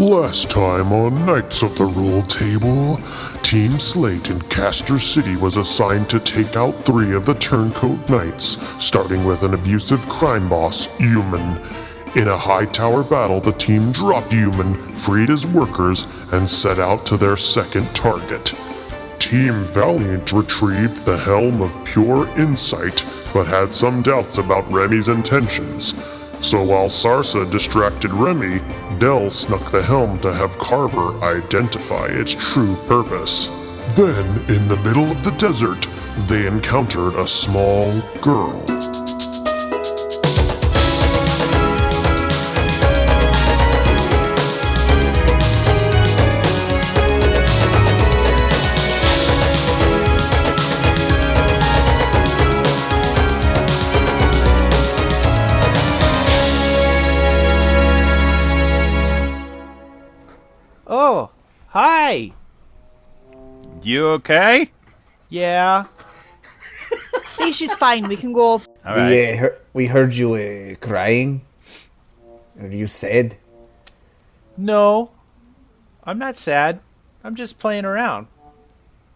Last time on Knights of the Roll Table, Team Slate in Castor City was assigned to take out 3 of the Turncoat Knights, starting with an abusive crime boss, Human. In a high tower battle, the team dropped Human, freed his workers, and set out to their second target. Team Valiant retrieved the Helm of Pure Insight, but had some doubts about Remy's intentions. So while Sarsa distracted Remy, Del snuck the helm to have Carver identify its true purpose. Then, in the middle of the desert, they encountered a small girl. Oh, hi. You okay? Yeah. See, she's fine. We can go. All right. We heard you crying. Are you sad? No, I'm not sad. I'm just playing around.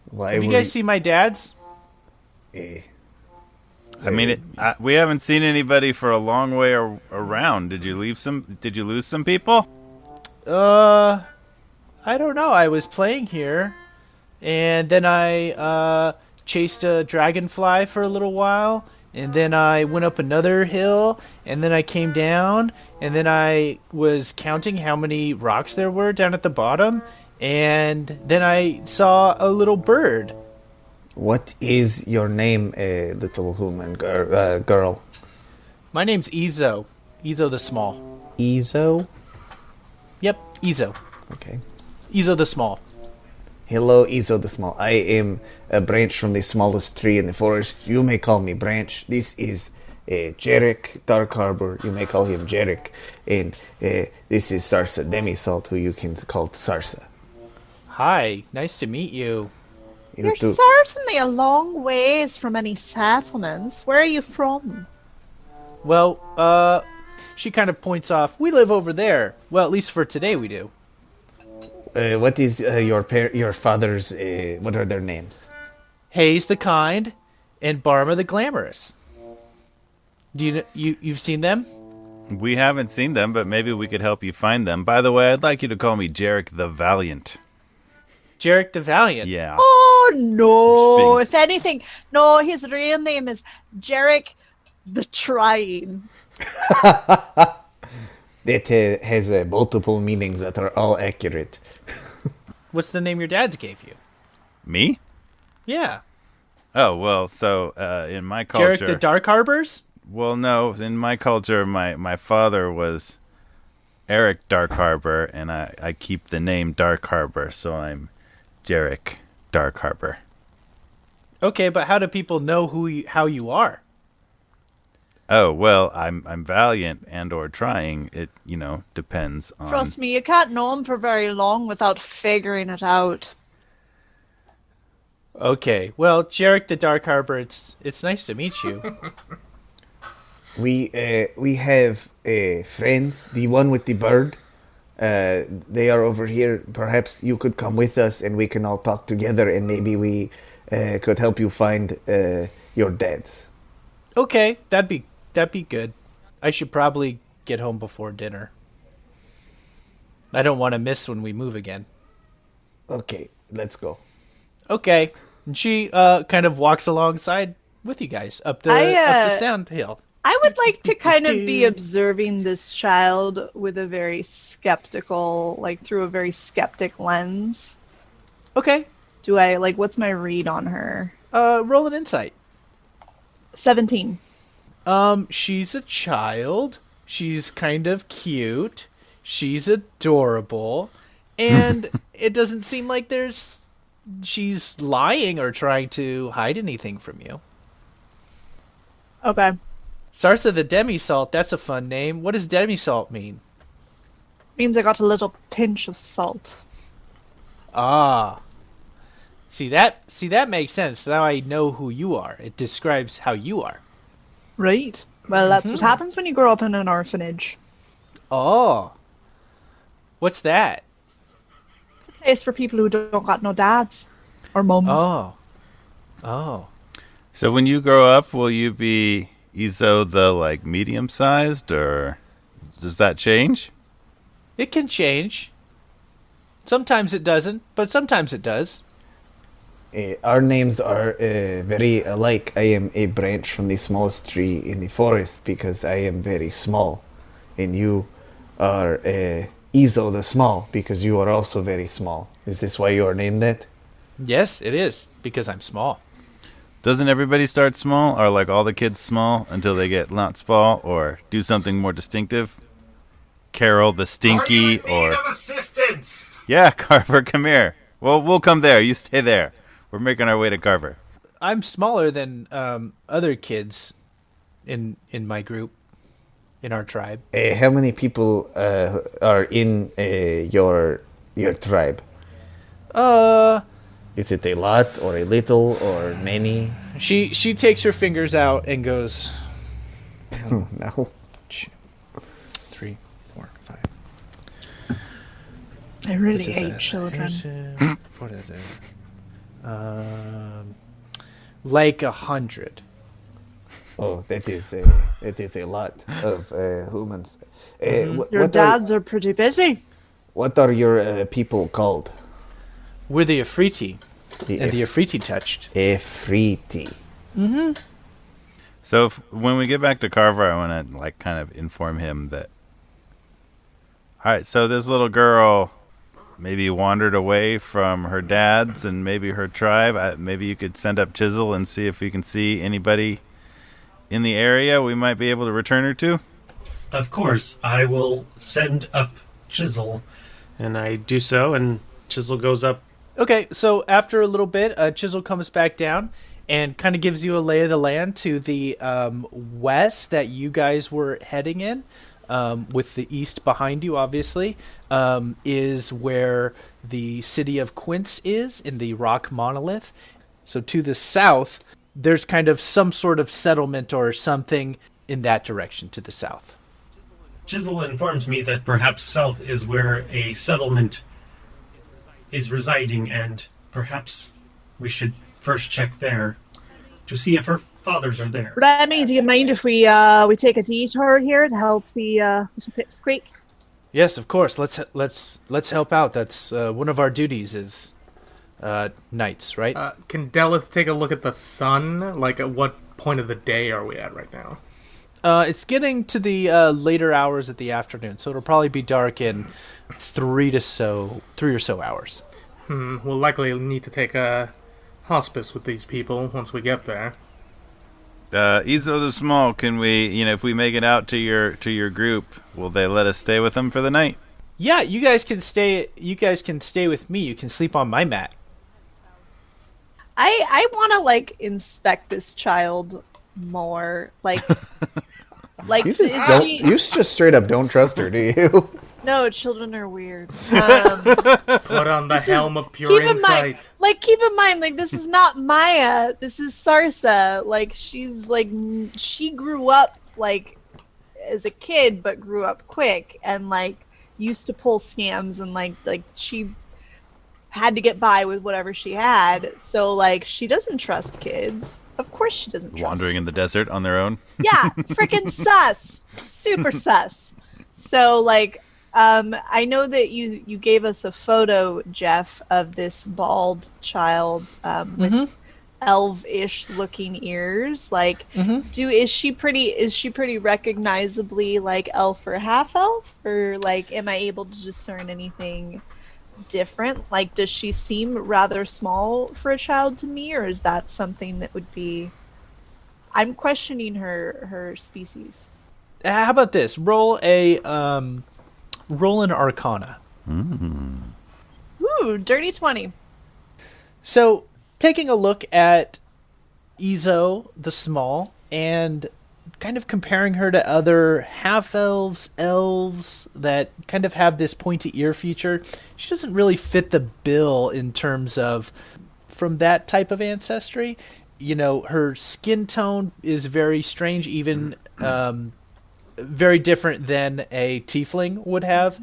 Why Have you guys seen my dad's? I mean, we haven't seen anybody for a long way around. Did you lose some people? I don't know. I was playing here, and then I chased a dragonfly for a little while, and then I went up another hill, and then I came down, and then I was counting how many rocks there were down at the bottom, and then I saw a little bird. What is your name, little human girl? My name's Ezo. Ezo the Small. Ezo? Yep, Ezo. Okay. Ezo the Small. Hello, Ezo the Small. I am a branch from the smallest tree in the forest. You may call me Branch. This is Jerik, Dark Harbor. You may call him Jerik. And this is Sarsa Demisalt, who you can call Sarsa. Hi, nice to meet you. You're certainly a long ways from any settlements. Where are you from? Well, she kind of points off. We live over there. Well, at least for today we do. What is your father's? What are their names? Hayes the Kind and Barma the Glamorous. Do you know, you've seen them? We haven't seen them, but maybe we could help you find them. By the way, I'd like you to call me Jerik the Valiant. Jerik the Valiant. Yeah. Oh no! If anything, no. His real name is Jerik the Trying. It has multiple meanings that are all accurate. What's the name your dad's gave you? Me? Yeah. Oh, well, so in my culture... Jerik the Dark Harbors? Well, no. In my culture, my father was Aryx Dark Harbor, and I keep the name Dark Harbor, so I'm Jerik Dark Harbor. Okay, but how do people know how you are? Oh, well, I'm valiant and or trying. It, depends on... Trust me, you can't know him for very long without figuring it out. Okay, well, Jerik the Dark Harbor, it's nice to meet you. We have friends. The one with the bird. They are over here. Perhaps you could come with us, and we can all talk together, and maybe we could help you find your dads. Okay, that'd be good. I should probably get home before dinner. I don't want to miss when we move again. Okay, let's go. Okay. And she kind of walks alongside with you guys up the sand hill. I would like to kind of be observing this child with a very skeptical, through a very skeptic lens. Okay. What's my read on her? Roll an insight. 17. She's a child. She's kind of cute. She's adorable. And it doesn't seem like she's lying or trying to hide anything from you. Okay. Sarsa the Demisalt, that's a fun name. What does Demisalt mean? Means I got a little pinch of salt. Ah. See that makes sense. Now I know who you are. It describes how you are. Right. Well, that's what happens when you grow up in an orphanage. Oh. What's that? Place for people who don't got no dads or mums. Oh. So when you grow up, will you be Izo the like medium-sized, or does that change? It can change. Sometimes it doesn't, but sometimes it does. Our names are very alike. I am a branch from the smallest tree in the forest because I am very small. And you are Izo the Small because you are also very small. Is this why you are named that? Yes, it is, because I'm small. Doesn't everybody start small? Are like all the kids small until they get not small, or do something more distinctive? Carol the Stinky, or assistance? yeah, Carver, come here. Well, we'll come there. You stay there. We're making our way to Carver. I'm smaller than other kids in my group, in our tribe. How many people are in your tribe? Is it a lot or a little or many? She takes her fingers out and goes No. 3, 4, 5. I really hate children. What is it? Like 100. Oh, that is a lot of humans. Your dads are pretty busy. What are your people called? We're the Afriti, and the Afriti touched. Afriti. So when we get back to Carver, I want to like kind of inform him that. All right, so this little girl maybe wandered away from her dad's and maybe her tribe. Maybe you could send up Chisel and see if we can see anybody in the area we might be able to return her to. Of course, I will send up Chisel. And I do so, and Chisel goes up. Okay, so after a little bit, Chisel comes back down and kind of gives you a lay of the land to the west that you guys were heading in, with the east behind you, obviously, is where the city of Quince is, in the rock monolith. So to the south, there's kind of some sort of settlement or something in that direction to the south. Chisel informs me that perhaps south is where a settlement is residing, and perhaps we should first check there to see if her fathers are there. Remy, do you mind if we take a detour here to help the little pipsqueak? Yes, of course. Let's help out. That's one of our duties is knights, right? Can Deleth take a look at the sun? Like, at what point of the day are we at right now? It's getting to the later hours of the afternoon, so it'll probably be dark in 3 or so hours. We'll likely need to take a hospice with these people once we get there. Izo the Small, can we, if we make it out to your group, will they let us stay with them for the night? Yeah, you guys can stay with me. You can sleep on my mat. I want to like inspect this child more. Like You just straight up don't trust her, do you? No, children are weird. Put on the helm of pure insight. Keep in mind, like, this is not Maya. This is Sarsa. Like, she grew up, like, as a kid, but grew up quick and, like, used to pull scams and, like she had to get by with whatever she had. So, like, she doesn't trust kids. Of course she doesn't trust Wandering in the desert on their own? Yeah, freaking sus. Super sus. So, like, I know that you gave us a photo, Jeff, of this bald child with elvish looking ears. Like, is she pretty recognizably like elf or half elf, or like am I able to discern anything different? Like, does she seem rather small for a child to me, or is that something that would be? I'm questioning her species. How about this? Roll an Arcana. Ooh, dirty 20. So, taking a look at Izo the Small and kind of comparing her to other half-elves, elves that kind of have this pointy ear feature, she doesn't really fit the bill in terms of from that type of ancestry. Her skin tone is very strange, even very different than a tiefling would have.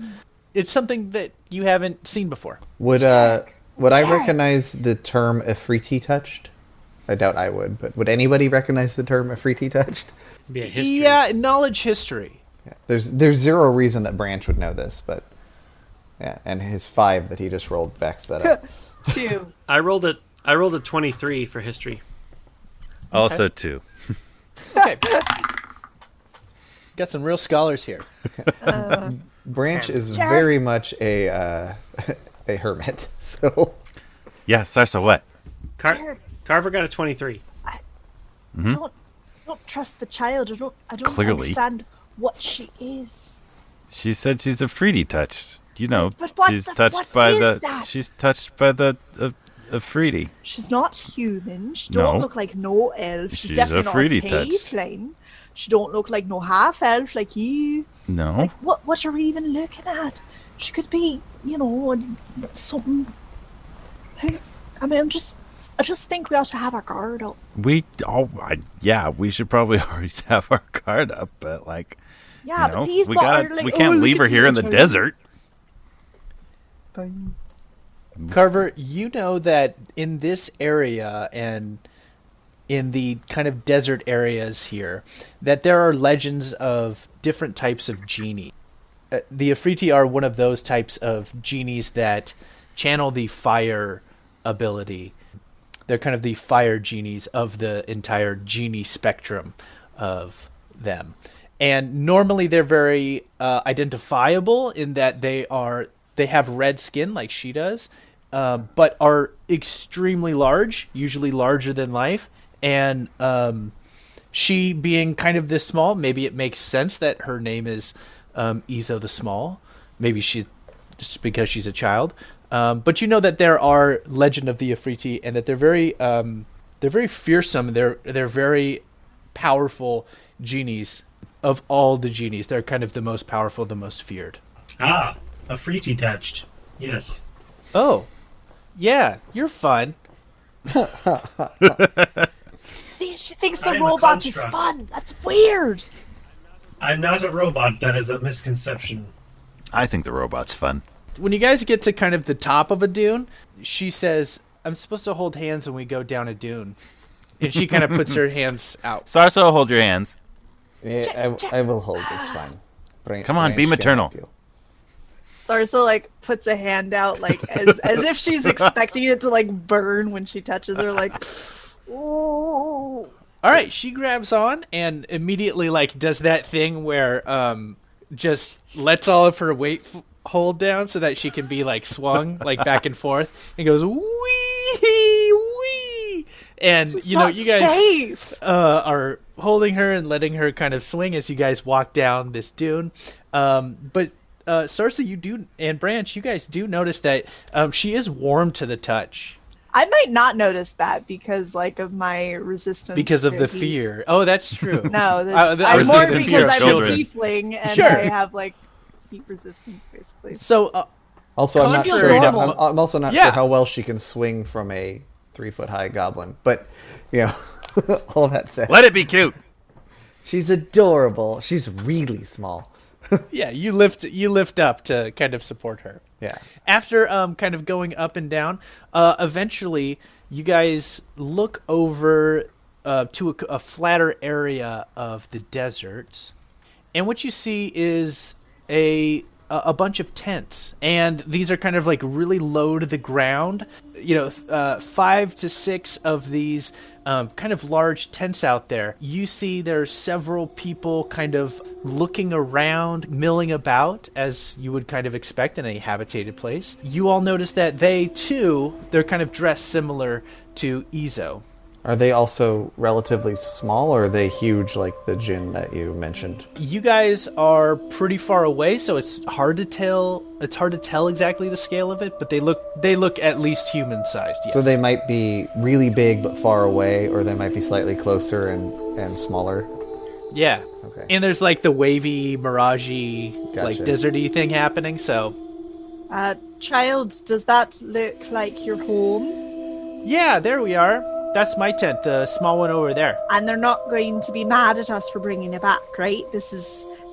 it's something that you haven't seen before. Would I recognize the term Afriti touched? I doubt I would, but would anybody recognize the term Afriti touched? Be a history. Yeah, knowledge history. Yeah. There's zero reason that Branch would know this, but yeah, and his 5 that he just rolled backs that up. 2. I rolled a 23 for history. Also 2. Okay. Got some real scholars here. Branch is very much a hermit, so Yeah, Sarsa, what? Carver got a 23. Don't trust the child. I don't Clearly. understand what she is. She said she's Afriti touched. You know, But what she's the- touched what by is the. that? She's touched by the Afriti. She's not human. She No. don't look like no elf. She's She's definitely a not fruity a touch. tiefling. She don't look like no half elf like you. No. What are we even looking at? She could be, something. I mean, I just think we ought to have our guard up. We should probably always have our guard up, but like, Yeah, you know, but these we are like, we can't leave her here in the desert. Carver, you know that in this area and in the kind of desert areas here, that there are legends of different types of genie. The Afriti are one of those types of genies that channel the fire ability. They're kind of the fire genies of the entire genie spectrum of them. And normally they're very identifiable in that they have red skin like she does, but are extremely large, usually larger than life. And she being kind of this small, maybe it makes sense that her name is Izo the Small. Maybe she just because she's a child. But you know that there are legend of the Afriti, and that they're very fearsome. They're very powerful genies. Of all the genies, they're kind of the most powerful, the most feared. Ah, a Freety touched. Yes. Oh, yeah, you're fun. She thinks I the am a robot is construct. fun. That's weird. I'm not a robot. That is a misconception. I think the robot's fun. When you guys get to kind of the top of a dune, she says, "I'm supposed to hold hands when we go down a dune," and she kind of puts her hands out. Sarsa, hold your hands. yeah, I will hold. It's fine. Come on, be Branch can maternal. help you. Sarsa puts a hand out as if she's expecting it to burn when she touches her ooh. All right, she grabs on and immediately does that thing where just lets all of her weight hold down so that she can be swung back and forth, and goes wee wee. And This is you know, not you guys safe. are holding her and letting her kind of swing as you guys walk down this dune. But Sarsa, you do, and Branch, you guys do notice that she is warm to the touch. I might not notice that because of my resistance. Because of to the heat. fear. Oh, that's true. No, I'm I'm more resistance to because I'm children. a tiefling and Sure. I have heat resistance basically. So, Also, I'm not Contrary sure. to- I'm also not Yeah. sure how well she can swing from a 3-foot-high goblin. But all that said, Let it be cute. she's adorable. She's really small. yeah, you lift up to kind of support her. Yeah. After kind of going up and down, eventually you guys look over to a flatter area of the desert, and what you see is a bunch of tents, and these are kind of really low to the ground. 5 to 6 of these kind of large tents out there. You see there's several people kind of looking around, milling about, as you would kind of expect in a habitated place. You all notice that they're kind of dressed similar to Izo. Are they also relatively small, or are they huge like the djinn that you mentioned? You guys are pretty far away, so it's hard to tell. It's hard to tell exactly the scale of it, but they look at least human-sized. Yes. So they might be really big but far away, or they might be slightly closer and smaller. Yeah. Okay. And there's the wavy, miragey, Gotcha. deserty thing happening. So Child, does that look like your home? yeah, there we are. That's my tent, the small one over there. And they're not going to be mad at us for bringing it back, right?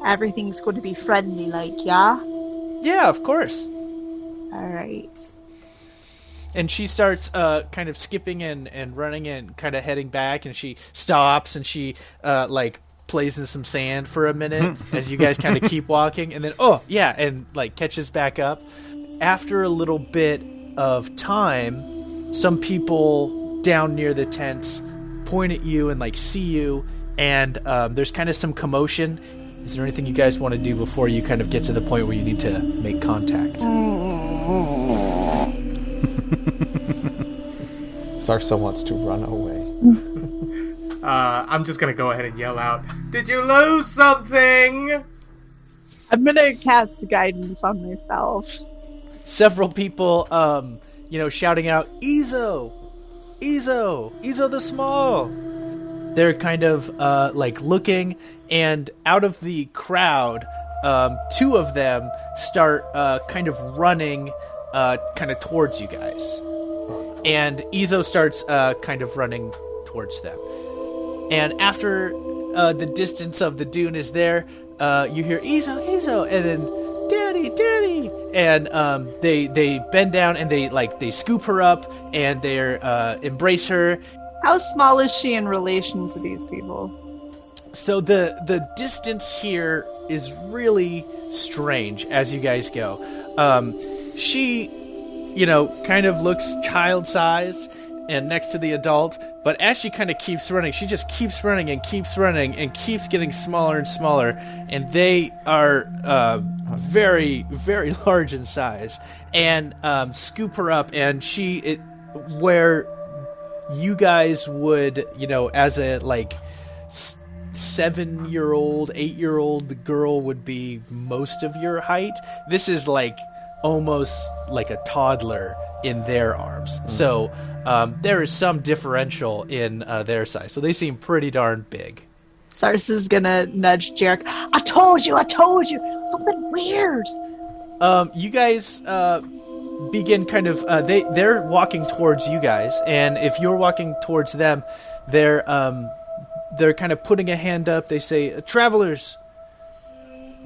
Everything's going to be friendly, yeah? Yeah, of course. All right. And she starts kind of skipping and running and kind of heading back, and she stops and she like plays in some sand for a minute as you guys kind of keep walking, and then and like catches back up. After a little bit of time, some people down near the tents point at you and like see you, and there's kind of some commotion. Is there anything you guys want to do before you kind of get to the point where you need to make contact? Sarsa wants to run away. I'm just gonna go ahead and yell out, "Did you lose something?" I'm gonna cast guidance on myself. Several people, shouting out, Ezo the Small. They're kind of like looking, and out of the crowd, two of them start kind of running kind of towards you guys. And Ezo starts kind of running towards them. And after the distance of the dune is there, you hear Ezo, and then Daddy, and they bend down and they scoop her up and they embrace her. How small is she in relation to these people? So the distance here is really strange as you guys go. She, kind of looks child-sized and next to the adult, but as she kind of keeps running, she just keeps running and keeps getting smaller and smaller, and they are very, very large in size, and scoop her up, and where you guys would, as a, 7-year-old, 8-year-old girl would be most of your height, this is, almost like a toddler in their arms. So there is some differential in their size. So they seem pretty darn big. Sarsa's gonna nudge Jerik. I told you, something weird. You guys begin kind of, they're walking towards you guys, and if you're walking towards them, they're kind of putting a hand up. They say, travelers,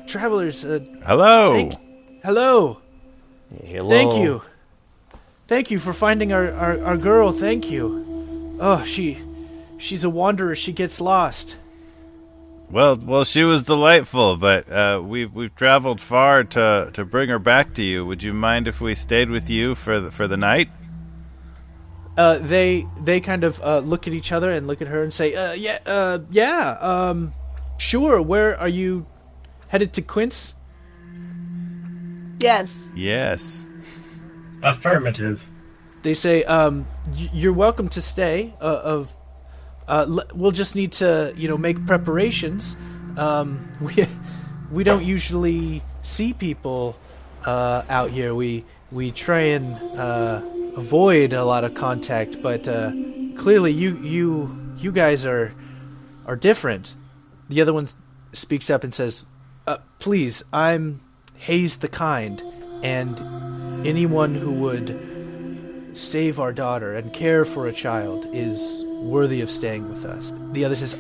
Hello. Hello. Hello. Thank you for finding our girl. Thank you. Oh, she's a wanderer. She gets lost. Well, she was delightful, but we've traveled far to bring her back to you. Would you mind if we stayed with you for the night? They kind of look at each other and look at her and say, sure. Where are you headed to, Quince? Yes. Yes. Affirmative. They say, you're welcome to stay. We'll just need to, make preparations. We don't usually see people out here. We try and avoid a lot of contact, but clearly you guys are different. The other one speaks up and says, please, I'm Hayes the Kind, and anyone who would save our daughter and care for a child is worthy of staying with us. The other says,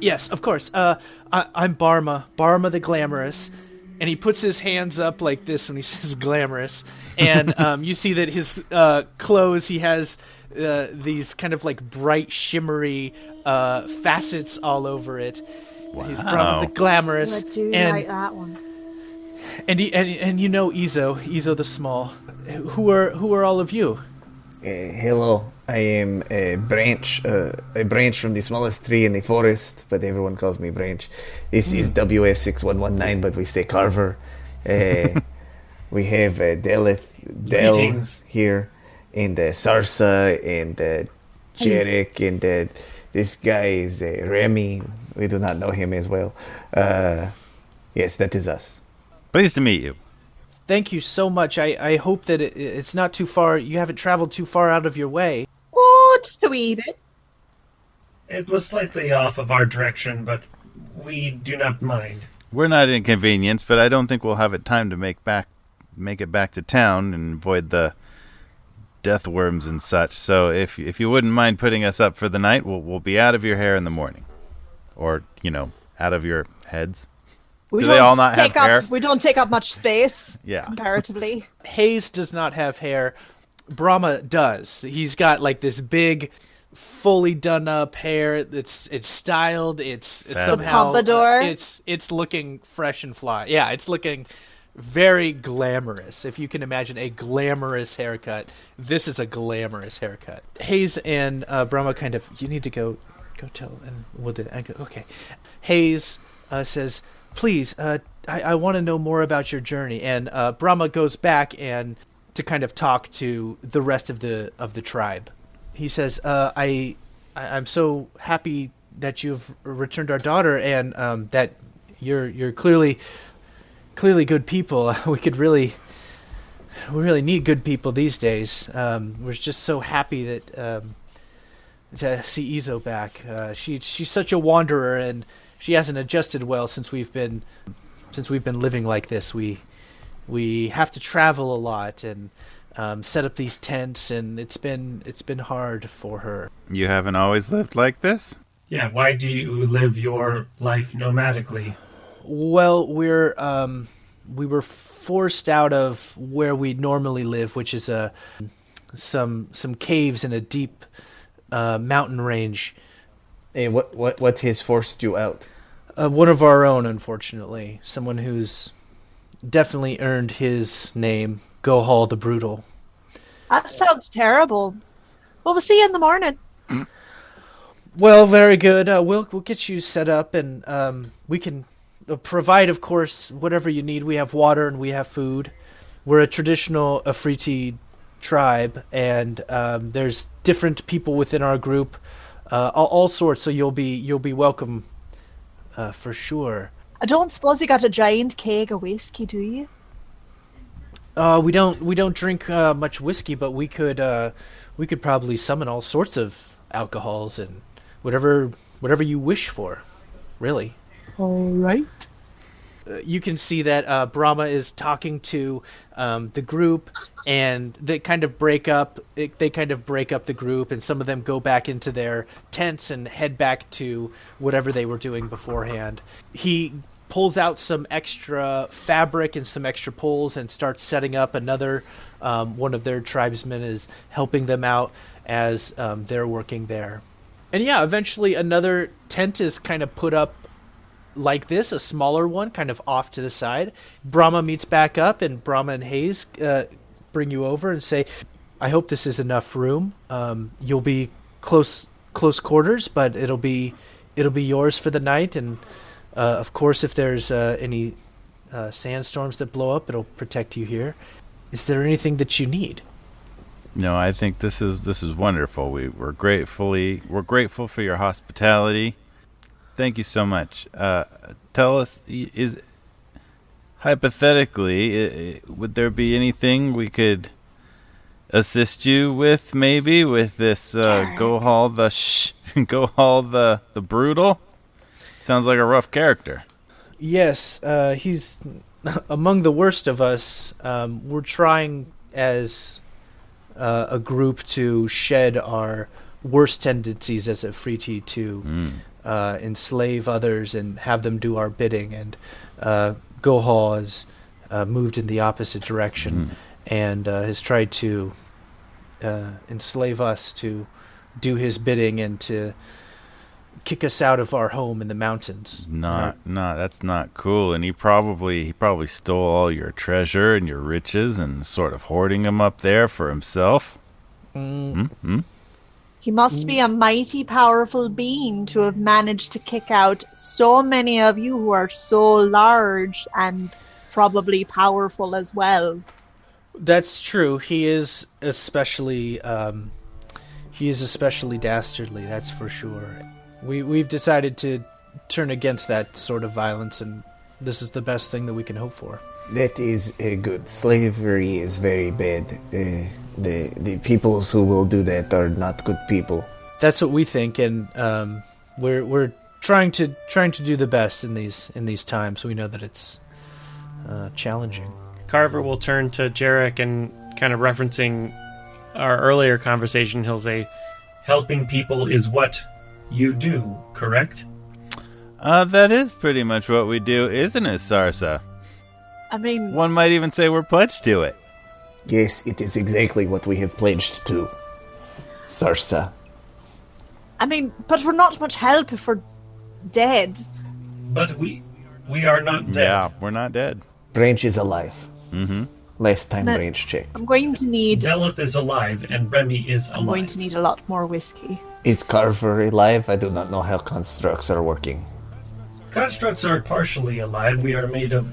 yes, of course. I'm Barma the Glamorous. And he puts his hands up like this when he says glamorous. And you see that his clothes, he has these kind of like bright, shimmery facets all over it. Wow. He's Barma the Glamorous. I do like that one. And Ezo the Small. Who are all of you? Hello, I am a branch from the smallest tree in the forest, but everyone calls me Branch. This is WF6119, but we stay Carver. We have Deleth, here, and Sarsa, and Jerik, and this guy is Remy. We do not know him as well. Yes, that is us. Pleased to meet you. Thank you so much. I hope that it's not too far. You haven't traveled too far out of your way. Oh, just a wee bit. It was slightly off of our direction, but we do not mind. We're not inconvenienced, but I don't think we'll have it time to make it back to town and avoid the death worms and such. So if you wouldn't mind putting us up for the night, we'll be out of your hair in the morning, or out of your heads. Do they all not have hair? We don't take up much space. Yeah. Comparatively. Hayes does not have hair. Brahma does. He's got like this big, fully done up hair. It's styled. It's somehow pompadour. It's looking fresh and fly. Yeah, it's looking very glamorous. If you can imagine a glamorous haircut, this is a glamorous haircut. Hayes and Brahma kind of, you need to go tell, and we'll do that. I go, okay. Hayes says, please, I want to know more about your journey. And Brahma goes back and to kind of talk to the rest of the tribe. He says, I'm so happy that you've returned our daughter, and that you're clearly good people. We really need good people these days. We're just so happy that to see Izo back. She's such a wanderer, and she hasn't adjusted well since we've been living like this. We have to travel a lot and set up these tents, and it's been hard for her. You haven't always lived like this? Yeah, why do you live your life nomadically? Well, we were forced out of where we normally live, which is some caves in a deep mountain range. Hey, what has forced you out? One of our own, unfortunately. Someone who's definitely earned his name, Gohal the Brutal. That sounds terrible. Well, we'll see you in the morning. Well, very good. We'll get you set up, and we can provide, of course, whatever you need. We have water and we have food. We're a traditional Afriti tribe, and there's different people within our group, all sorts. So you'll be welcome, for sure. I don't suppose you got a giant keg of whiskey, do you? We don't drink much whiskey, but we could probably summon all sorts of alcohols and whatever you wish for, really. All right. You can see that Brahma is talking to the group, and they kind of break up. They kind of break up the group, and some of them go back into their tents and head back to whatever they were doing beforehand. He pulls out some extra fabric and some extra poles and starts setting up another. One of their tribesmen is helping them out as they're working there. And yeah, eventually another tent is kind of put up like this, a smaller one, kind of off to the side. Brahma meets back up, and Brahma and Hayes bring you over and say, I hope this is enough room. You'll be close quarters, but it'll be yours for the night. And of course, if there's any sandstorms that blow up, it'll protect you here. Is there anything that you need? No, I think this is wonderful. We're grateful for your hospitality. Thank you so much. Tell us, hypothetically, would there be anything we could assist you with? Maybe with this Gohal the Brutal. Sounds like a rough character. Yes, he's among the worst of us. We're trying as a group to shed our worst tendencies as a Afriti to enslave others and have them do our bidding. And Gohal has moved in the opposite direction and has tried to enslave us to do his bidding and to kick us out of our home in the mountains. No, that's not cool. And he probably stole all your treasure and your riches and sort of hoarding them up there for himself. He must be a mighty powerful being to have managed to kick out so many of you who are so large and probably powerful as well. That's true. He is especially dastardly, that's for sure. We've decided to turn against that sort of violence, and this is the best thing that we can hope for. That is good. Slavery is very bad. The peoples who will do that are not good people. That's what we think, and we're trying to do the best in these times. We know that it's challenging. Carver will turn to Jerik and, kind of referencing our earlier conversation, he'll say, Helping people is what you do, correct? That is pretty much what we do, isn't it, Sarsa? I mean, One might even say we're pledged to it. Yes, it is exactly what we have pledged to. Sarsa. but we're not much help if we're dead. But we are not dead. Yeah, we're not dead. Branch is alive. Mm-hmm. Last time No. Branch checked. I'm going to need. Deleth is alive, and Remy is alive. I'm going to need a lot more whiskey. Is Carver alive? I do not know how constructs are working. Constructs are partially alive. We are made of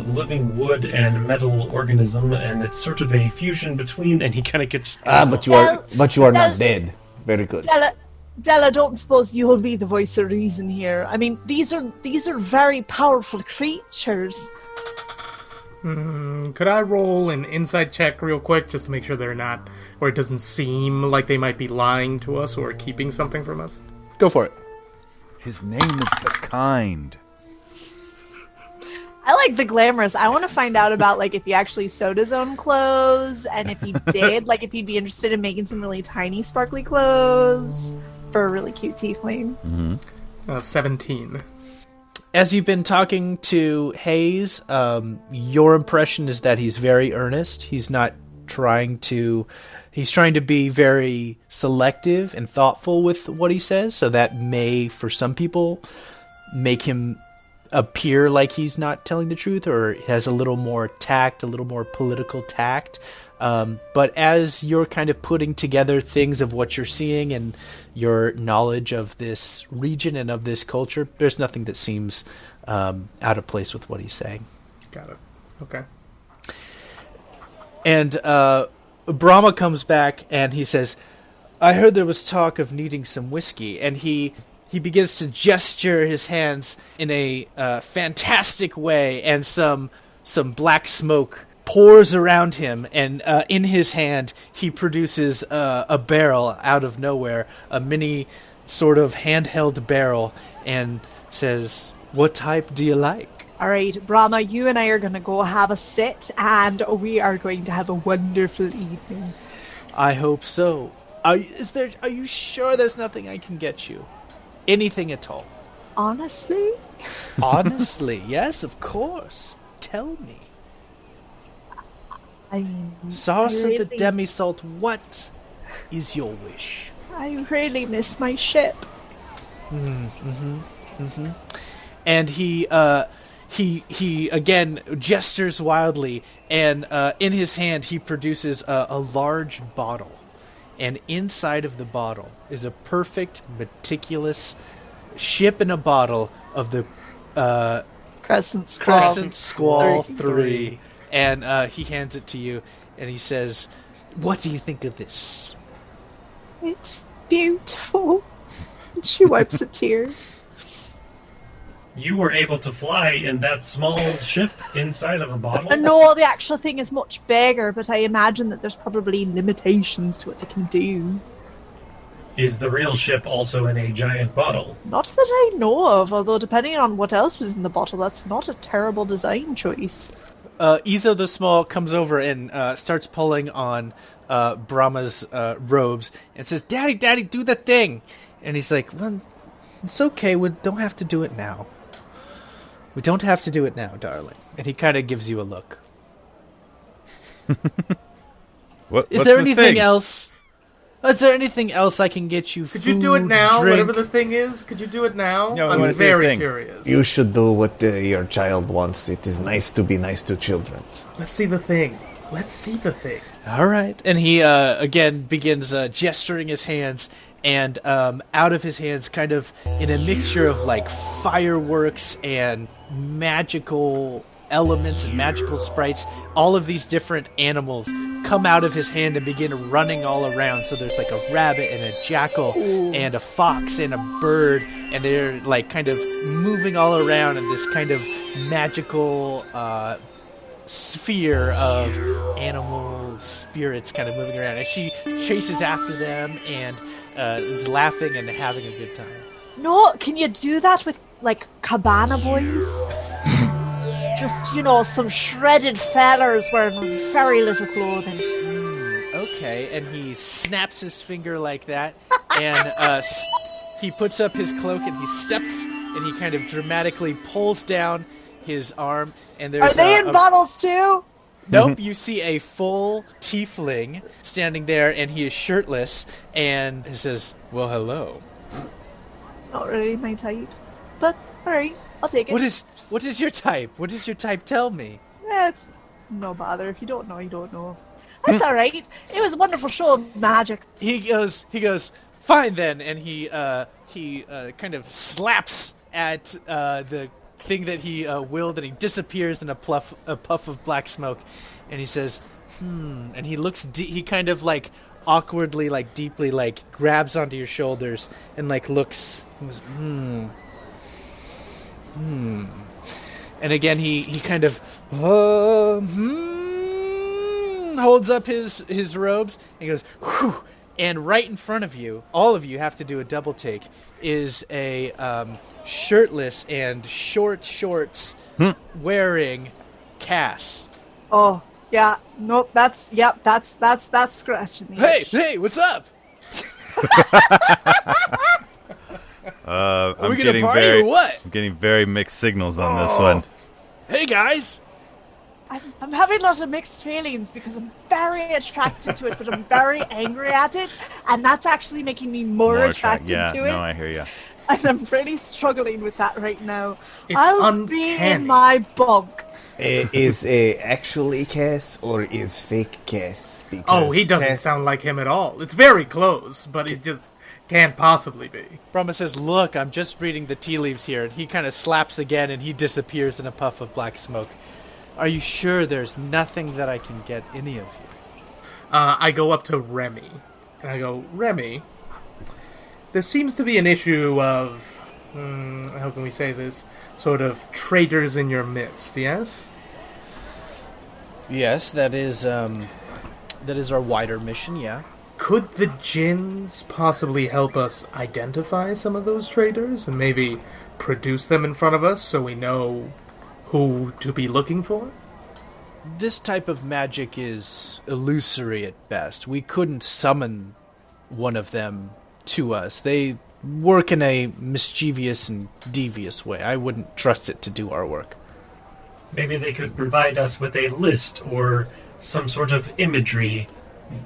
living wood and metal organism, and it's sort of a fusion between. And he kind of gets. But you are not dead. Very good. Della, don't suppose you'll be the voice of reason here. I mean, these are very powerful creatures. Could I roll an insight check real quick just to make sure they're not, or it doesn't seem like they might be lying to us or keeping something from us? Go for it. His name is the Kind. I like the glamorous. I want to find out about like if he actually sewed his own clothes, and if he did, like if he'd be interested in making some really tiny, sparkly clothes for a really cute tiefling. 17. As you've been talking to Hayes, your impression is that he's very earnest. He's trying to be very selective and thoughtful with what he says. So that may, for some people, make him appear like he's not telling the truth, or has a little more tact, a little more political tact. But as you're kind of putting together things of what you're seeing and your knowledge of this region and of this culture, there's nothing that seems out of place with what he's saying. Got it. Okay. And Brahma comes back and he says, I heard there was talk of needing some whiskey. And he begins to gesture his hands in a fantastic way, and some black smoke pours around him, and in his hand he produces a barrel out of nowhere, a mini sort of handheld barrel, and says, what type do you like? All right, Brahma, you and I are going to go have a sit, and we are going to have a wonderful evening. I hope so. Are you sure there's nothing I can get you? Anything at all? Honestly? Honestly, yes, of course. Tell me. I mean, Sarsa the Demisalt, what is your wish? I really miss my ship. And he again gestures wildly, and in his hand he produces a large bottle, and inside of the bottle is a perfect, meticulous ship in a bottle of the Crescent Squall 3. And he hands it to you, and he says, what do you think of this? It's beautiful. She wipes a tear. You were able to fly in that small ship inside of a bottle? No, the actual thing is much bigger, but I imagine that there's probably limitations to what they can do. Is the real ship also in a giant bottle? Not that I know of, although depending on what else was in the bottle, that's not a terrible design choice. Izo the Small comes over and starts pulling on Brahma's robes and says, Daddy, do the thing! And he's like, well, it's okay, we don't have to do it now. We don't have to do it now, darling. And he kind of gives you a look. Is there anything else? Is there anything else I can get you? Could you do it now? Drink? Whatever the thing is, could you do it now? No, I'm very curious. You should do what your child wants. It is nice to be nice to children. Let's see the thing. All right. And he, again, begins gesturing his hands, and out of his hands, kind of in a mixture of, like, fireworks and magical elements and magical sprites, all of these different animals come out of his hand and begin running all around. So there's, like, a rabbit and a jackal and a fox and a bird, and they're, like, kind of moving all around in this kind of magical sphere of animal spirits kind of moving around, and she chases after them and is laughing and having a good time. No, can you do that with, like, cabana boys? Just, some shredded fellers wearing very little clothing. Okay, and he snaps his finger like that, and he puts up his cloak and he steps and he kind of dramatically pulls down his arm, and there's Are they in bottles too? Nope, you see a full tiefling standing there, and he is shirtless, and he says, "Well, hello." Not really my type, but alright, I'll take it. What is your type? What is your type? Tell me. It's no bother. If you don't know, you don't know. That's alright. It was a wonderful show of magic. He goes, "Fine then," and he kind of slaps at the thing that he willed, and he disappears in a puff of black smoke, and he says, and he looks, he kind of like awkwardly, like deeply, like grabs onto your shoulders and like looks, and goes, and again he kind of holds up his robes and goes, whew. And right in front of you, all of you have to do a double take, is a shirtless and short shorts wearing Cass. Oh, yeah. Nope, that's scratching the itch. Hey, what's up? I'm we gonna getting party very, or what? I'm getting very mixed signals on this one. Hey, guys. I'm having lots of mixed feelings because I'm very attracted to it, but I'm very angry at it, and that's actually making me more attracted to it. No, I hear you. And I'm really struggling with that right now. It's I'll be uncanny. in my bunk. Is actually Cass or is fake Cass? Because Oh, he doesn't Cass- sound like him at all. It's very close, but it just can't possibly be. Brahma says, "Look, I'm just reading the tea leaves here," and he kind of slaps again, and he disappears in a puff of black smoke. Are you sure there's nothing that I can get any of you? I go up to Remy, and I go, Remy, there seems to be an issue of, how can we say this, sort of traitors in your midst, yes? Yes, that is our wider mission, yeah. Could the djinns possibly help us identify some of those traitors and maybe produce them in front of us so we know who to be looking for? This type of magic is illusory at best. We couldn't summon one of them to us. They work in a mischievous and devious way. I wouldn't trust it to do our work. Maybe they could provide us with a list or some sort of imagery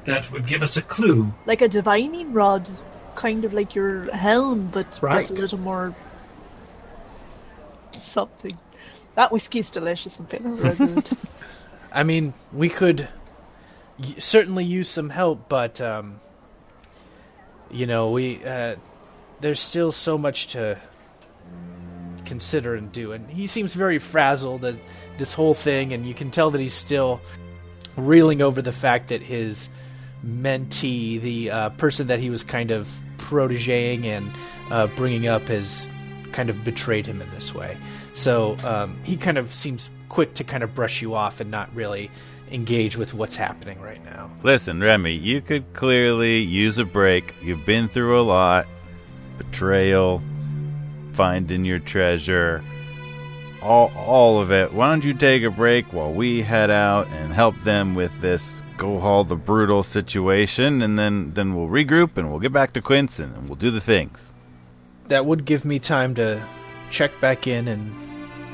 that would give us a clue. Like a divining rod, kind of like your helm, but Right. a little more something. That whiskey's delicious. I'm feeling real good. I mean, we could certainly use some help, but, there's still so much to consider and do. And he seems very frazzled at this whole thing, and you can tell that he's still reeling over the fact that his mentee, the person that he was kind of protéging and bringing up, has kind of betrayed him in this way. So he kind of seems quick to kind of brush you off and not really engage with what's happening right now. Listen, Remy, you could clearly use a break. You've been through a lot. Betrayal, finding your treasure, all of it. Why don't you take a break while we head out and help them with this go haul the brutal situation, and then we'll regroup and we'll get back to Quincy and we'll do the things. That would give me time to check back in and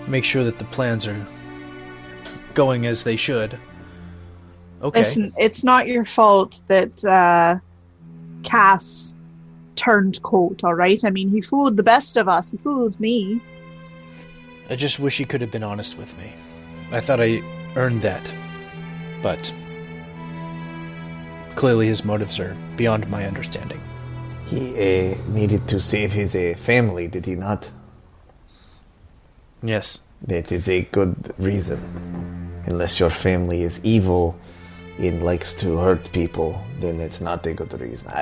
make sure that the plans are going as they should. Okay. Listen, it's not your fault that Cass turned coat, alright? I mean, he fooled the best of us. He fooled me. I just wish he could have been honest with me. I thought I earned that. But clearly his motives are beyond my understanding. He needed to save his family, did he not? Yes. That is a good reason. Unless your family is evil and likes to hurt people, then it's not a good reason.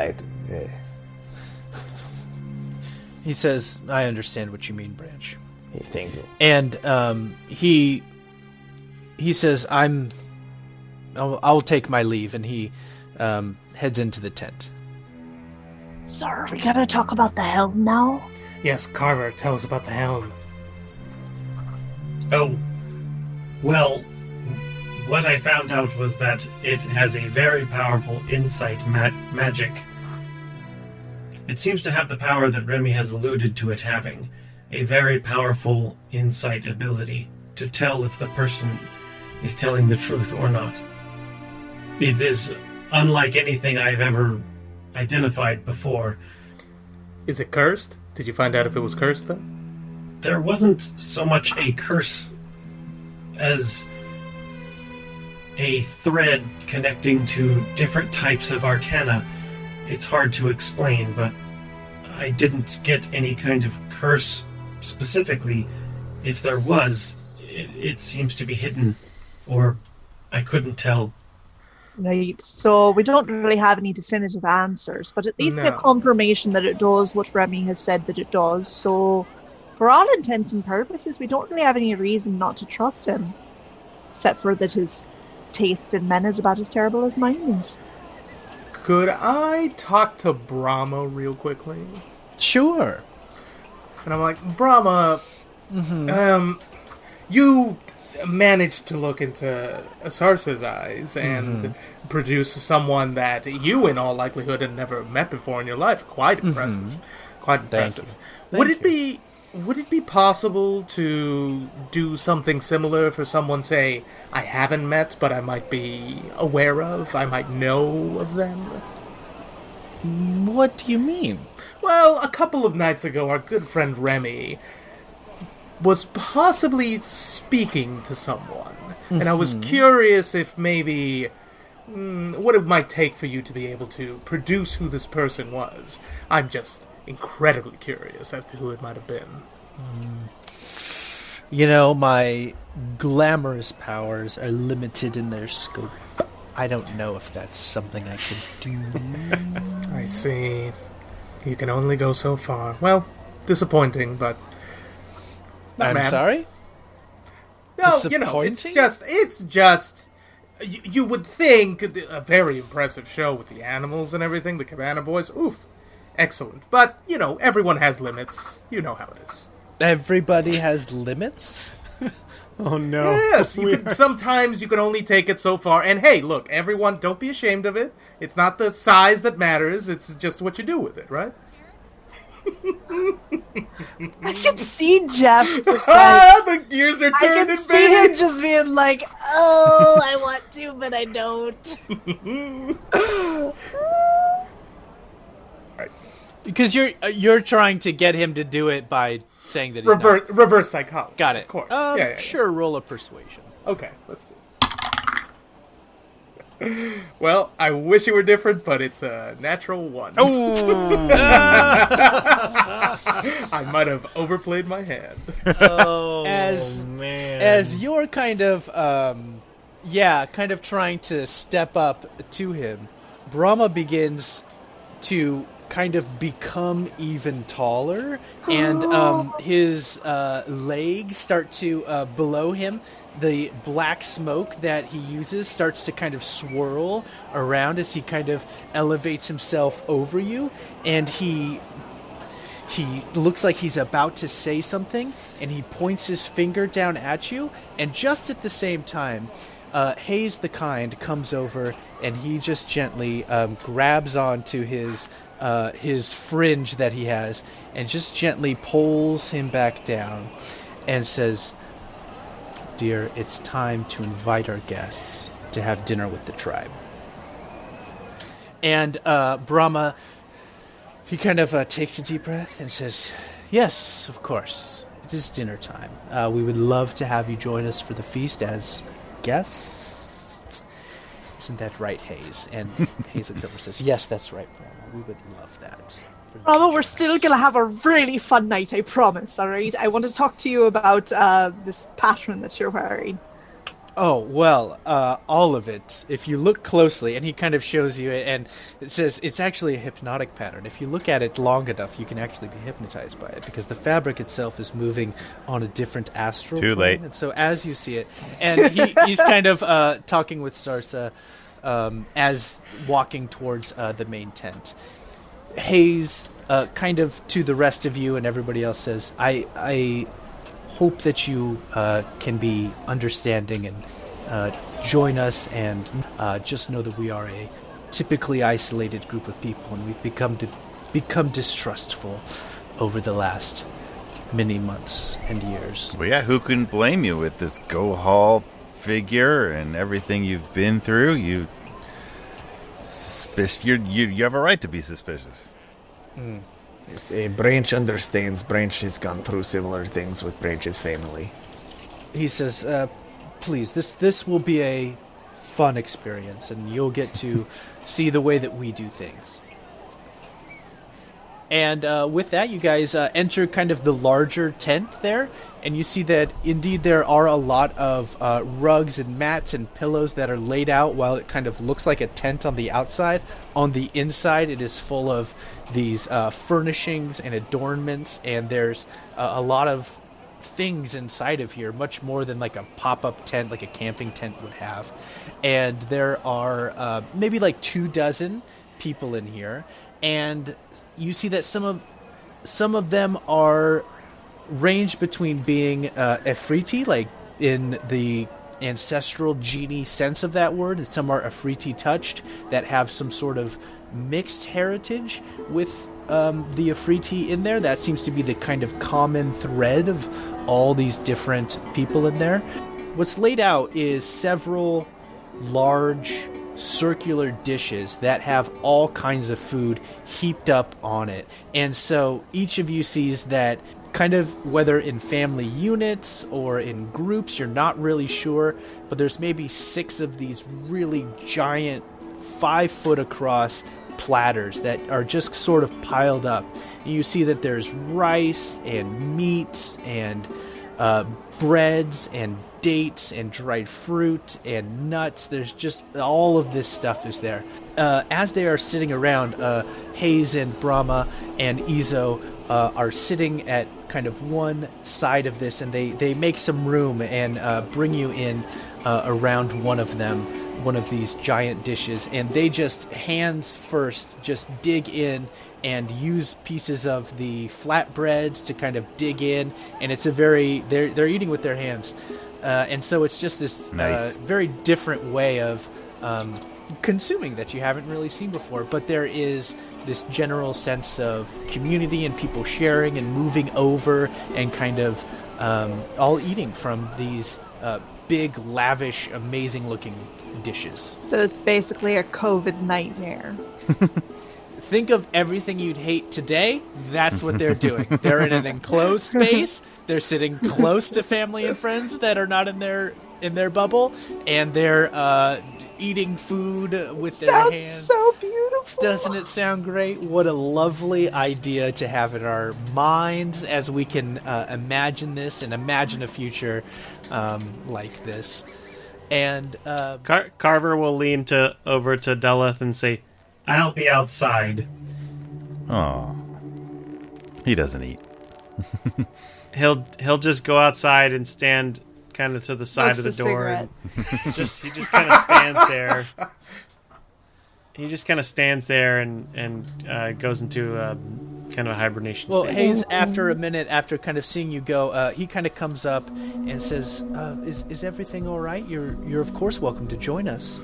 He says, I understand what you mean, Branch. Thank you. And he says, I'll take my leave, and he heads into the tent. So are we gonna talk about the helm now? Yes, Carver, tell us about the helm. Oh, well, what I found out was that it has a very powerful insight magic. It seems to have the power that Remy has alluded to it having, a very powerful insight ability to tell if the person is telling the truth or not. It is unlike anything I've ever identified before. Is it cursed? Did you find out if it was cursed, though? There wasn't so much a curse as a thread connecting to different types of arcana. It's hard to explain, but I didn't get any kind of curse specifically. If there was, it seems to be hidden, or I couldn't tell. Right, so we don't really have any definitive answers, but at least we have confirmation that it does what Remy has said that it does. So, for all intents and purposes, we don't really have any reason not to trust him, except for that his taste in men is about as terrible as mine is. Could I talk to Brahma real quickly? Sure. And I'm like, Brahma, you managed to look into Sarsa's eyes and produce someone that you, in all likelihood, had never met before in your life. Quite impressive. Quite impressive. Would it be possible to do something similar for someone, say, I haven't met, but I might be aware of, I might know of them? What do you mean? Well, a couple of nights ago, our good friend Remy was possibly speaking to someone. And I was curious if maybe what it might take for you to be able to produce who this person was. I'm just incredibly curious as to who it might have been. You know, my glamorous powers are limited in their scope. I don't know if that's something I can do. I see. You can only go so far. Well, disappointing, but... I'm sorry? No, you know, it's just... You would think a very impressive show with the animals and everything, the Cabana Boys. Oof. Excellent. But, you know, everyone has limits. You know how it is. Everybody has limits? Oh, no. Yes, sometimes you can only take it so far. And hey, look, everyone, don't be ashamed of it. It's not the size that matters. It's just what you do with it, right? I can see Jeff just like... the gears are I turning, can see him just being like, oh, I want to, but I don't. Because you're trying to get him to do it by saying that he's reverse psychology. Got it. Of course. Yeah. Sure, roll a persuasion. Okay, let's see. Well, I wish it were different, but it's a natural 1. Oh! I might have overplayed my hand. Oh, man. As you're kind of trying to step up to him, Brahma begins to kind of become even taller, and his legs start to below him. The black smoke that he uses starts to kind of swirl around as he kind of elevates himself over you, and he looks like he's about to say something, and he points his finger down at you, and just at the same time, Hayes the Kind comes over, and he just gently grabs onto his fringe that he has, and just gently pulls him back down, and says, "Dear, it's time to invite our guests to have dinner with the tribe." And Brahma, he kind of takes a deep breath and says, "Yes, of course. It is dinner time. We would love to have you join us for the feast as guests." Isn't that right, Hayes? And Hayes looks over and says, "Yes, that's right, Brahma. We would love that." Brahma, we're still going to have a really fun night, I promise, all right? I want to talk to you about this pattern that you're wearing. Oh, well, all of it. If you look closely, and he kind of shows you it, and it says it's actually a hypnotic pattern. If you look at it long enough, you can actually be hypnotized by it, because the fabric itself is moving on a different astral Too plane. late. And so as you see it, and he's kind of talking with Sarsa as walking towards the main tent. Hayes, kind of to the rest of you and everybody else, says, I hope that you can be understanding and join us, and just know that we are a typically isolated group of people, and we've become distrustful over the last many months and years. Well, yeah, who can blame you with this Go Hall figure and everything you've been through? You have a right to be suspicious. Yes, Branch understands. Branch has gone through similar things with Branch's family. He says, please, this will be a fun experience, and you'll get to see the way that we do things. And with that, you guys enter kind of the larger tent there, and you see that indeed there are a lot of rugs and mats and pillows that are laid out while it kind of looks like a tent on the outside. On the inside, it is full of these furnishings and adornments, and there's a lot of things inside of here, much more than like a pop-up tent, like a camping tent would have. And there are maybe like 24 people in here, and you see that some of them are ranged between being Efriti, like in the ancestral genie sense of that word, and some are Efriti touched that have some sort of mixed heritage with the Efriti in there. That seems to be the kind of common thread of all these different people in there. What's laid out is several large circular dishes that have all kinds of food heaped up on it. And so each of you sees that kind of, whether in family units or in groups, you're not really sure, but there's maybe 6 of these really giant 5-foot across platters that are just sort of piled up. And you see that there's rice and meats and breads and dates and dried fruit and nuts. There's just all of this stuff is there. As they are sitting around, Hayes and Brahma and Izo are sitting at kind of one side of this, and they make some room and bring you in around one of these giant dishes, and they just hands first just dig in and use pieces of the flatbreads to kind of dig in, and it's they're eating with their hands. And so it's just this nice. Very different way of consuming that you haven't really seen before. But there is this general sense of community and people sharing and moving over and kind of all eating from these big, lavish, amazing-looking dishes. So it's basically a COVID nightmare. Think of everything you'd hate today. That's what they're doing. They're in an enclosed space. They're sitting close to family and friends that are not in their bubble, and they're eating food with their hands. Sounds so beautiful. Doesn't it sound great? What a lovely idea to have in our minds as we can imagine this and imagine a future like this. And Carver will lean over to Deleth and say, I'll be outside. Oh, he doesn't eat. he'll just go outside and stand kind of to the side of the door. And he just kind of stands there. He just kind of stands there and goes into kind of a hibernation state. Well, Hayes, after a minute, after kind of seeing you go, he kind of comes up and says, "Is everything all right? You're of course welcome to join us."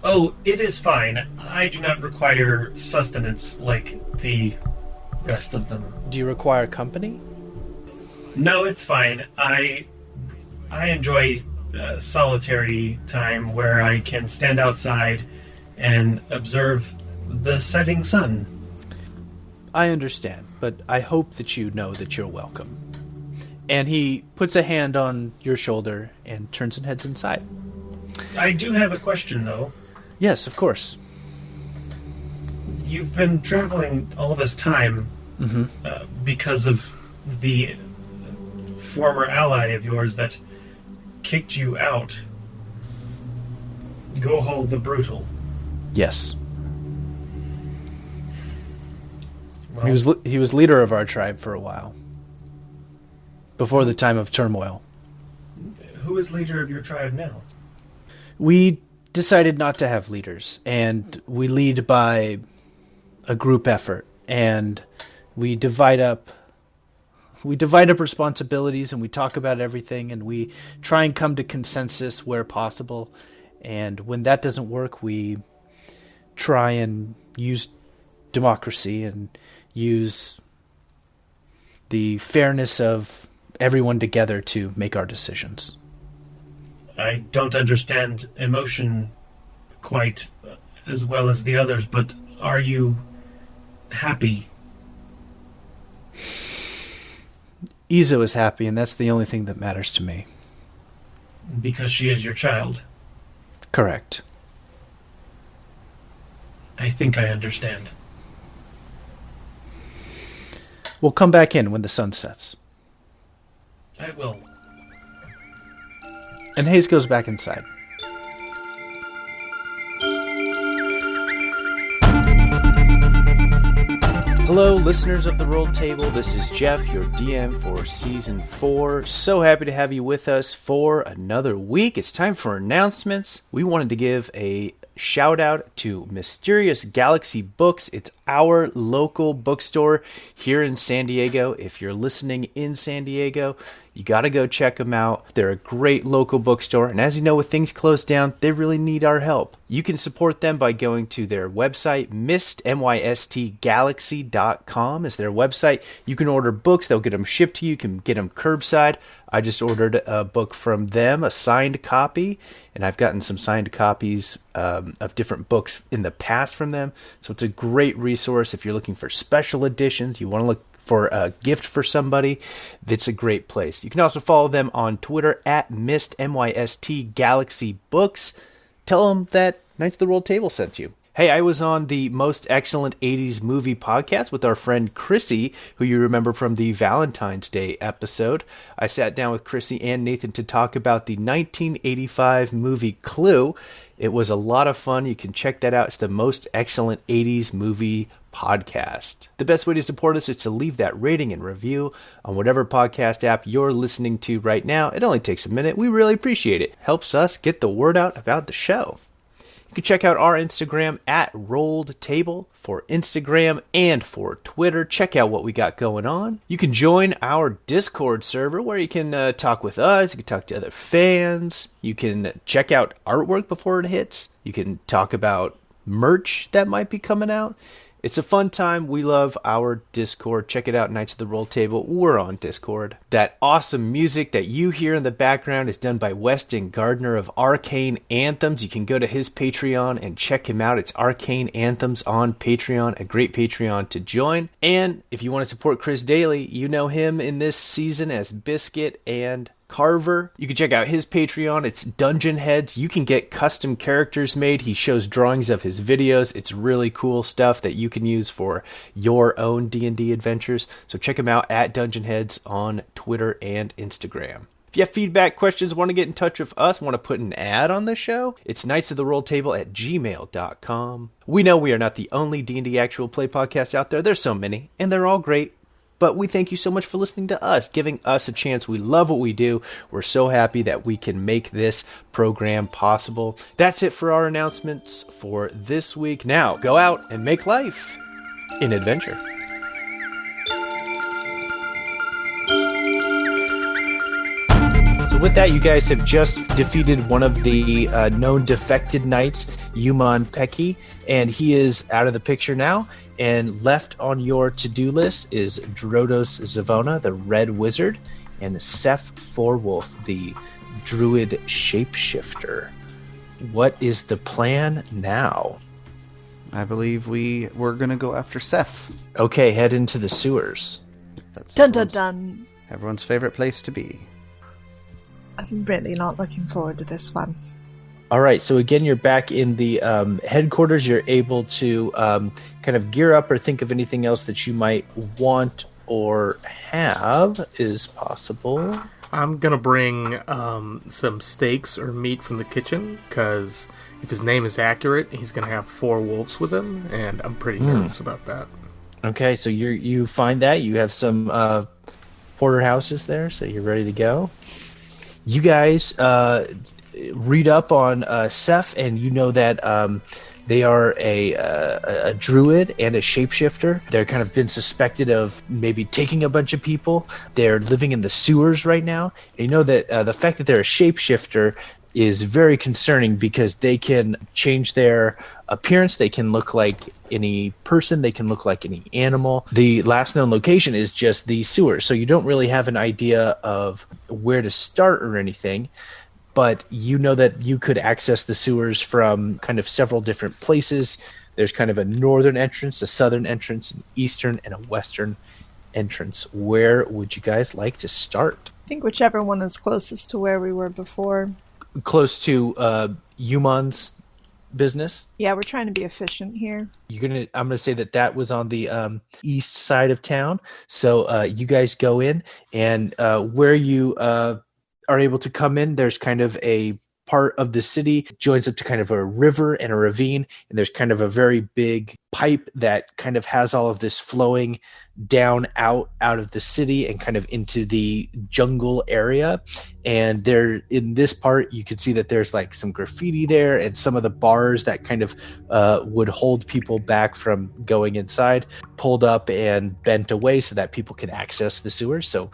Oh, it is fine. I do not require sustenance like the rest of them. Do you require company? No, it's fine. I enjoy solitary time where I can stand outside and observe the setting sun. I understand, but I hope that you know that you're welcome. And he puts a hand on your shoulder and turns and heads inside. I do have a question, though. Yes, of course. You've been traveling all this time because of the former ally of yours that kicked you out. Gohol the Brutal. Yes. Well, He was leader of our tribe for a while. Before the time of turmoil. who is leader of your tribe now? We decided not to have leaders, and we lead by a group effort, and we divide up responsibilities, and we talk about everything, and we try and come to consensus where possible. And when that doesn't work, we try and use democracy and use the fairness of everyone together to make our decisions. I don't understand emotion quite as well as the others, but are you happy? Izo is happy, and that's the only thing that matters to me. Because she is your child. Correct. I think I understand. We'll come back in when the sun sets. I will. And Hayes goes back inside. Hello, listeners of the Rolled Table. This is Jeff, your DM for Season 4. So happy to have you with us for another week. It's time for announcements. We wanted to give a shout out to Mysterious Galaxy Books. It's our local bookstore here in San Diego. If you're listening in San Diego, you got to go check them out. They're a great local bookstore, and as you know, with things closed down, they really need our help. You can support them by going to their website, mystgalaxy.com is their website. You can order books. They'll get them shipped to you. You can get them curbside. I just ordered a book from them, a signed copy, and I've gotten some signed copies of different books in the past from them. So it's a great resource if you're looking for special editions, you want to look for a gift for somebody, it's a great place. You can also follow them on Twitter at MYST Galaxy Books. Tell them that Knights of the Rolled Table sent you. Hey, I was on the Most Excellent 80s Movie podcast with our friend Chrissy, who you remember from the Valentine's Day episode. I sat down with Chrissy and Nathan to talk about the 1985 movie Clue. It was a lot of fun. You can check that out. It's the Most Excellent 80s Movie podcast. The best way to support us is to leave that rating and review on whatever podcast app you're listening to right now. It only takes a minute. We really appreciate it. Helps us get the word out about the show. You can check out our Instagram at Rolled Table for Instagram and for Twitter. Check out what we got going on. You can join our Discord server where you can talk with us. You can talk to other fans. You can check out artwork before it hits. You can talk about merch that might be coming out. It's a fun time. We love our Discord. Check it out, Knights of the Roll Table. We're on Discord. That awesome music that you hear in the background is done by Weston Gardner of Arcane Anthems. You can go to his Patreon and check him out. It's Arcane Anthems on Patreon, a great Patreon to join. And if you want to support Chris Daly, you know him in this season as Biscuit and Carver. You can check out his Patreon. It's Dungeon Heads. You can get custom characters made. He shows drawings of his videos. It's really cool stuff that you can use for your own D&D adventures. So check him out at Dungeon Heads on Twitter and Instagram. If you have feedback, questions, want to get in touch with us, want to put an ad on the show, it's knightsoftherolltable@gmail.com. We know we are not the only D&D actual play podcast out there. There's so many, and they're all great. But we thank you so much for listening to us, giving us a chance. We love what we do. We're so happy that we can make this program possible. That's it for our announcements for this week. Now, go out and make life an adventure. So with that, you guys have just defeated one of the known defected knights, Yuman Peki, and he is out of the picture now. And left on your to-do list is Drodos Zavona, the Red Wizard, and Seph Forwolf, the Druid Shapeshifter. What is the plan now? I believe we're going to go after Seph. Okay, head into the sewers. That's Dun dun dun. everyone's favorite place to be. I'm really not looking forward to this one. All right, so again, you're back in the headquarters. You're able to kind of gear up or think of anything else that you might want or have is possible. I'm going to bring some steaks or meat from the kitchen, because if his name is accurate, he's going to have 4 wolves with him, and I'm pretty nervous about that. Okay, so you find that. You have some porterhouses there, so you're ready to go. You guys read up on Seph, and you know that they are a druid and a shapeshifter. They're kind of been suspected of maybe taking a bunch of people. They're living in the sewers right now. And you know that the fact that they're a shapeshifter, is very concerning because they can change their appearance. They can look like any person. They can look like any animal. The last known location is just the sewers, so you don't really have an idea of where to start or anything, but you know that you could access the sewers from kind of several different places. There's kind of a northern entrance, a southern entrance, an eastern, and a western entrance. Where would you guys like to start? I think whichever one is closest to where we were before. Close to Yuman's business. Yeah, we're trying to be efficient here. I'm gonna say that was on the east side of town. So you guys go in, and where you are able to come in, there's kind of a part of the city joins up to kind of a river and a ravine, and there's kind of a very big pipe that kind of has all of this flowing down out of the city and kind of into the jungle area. And there in this part you can see that there's like some graffiti there, and some of the bars that kind of would hold people back from going inside pulled up and bent away so that people can access the sewers. So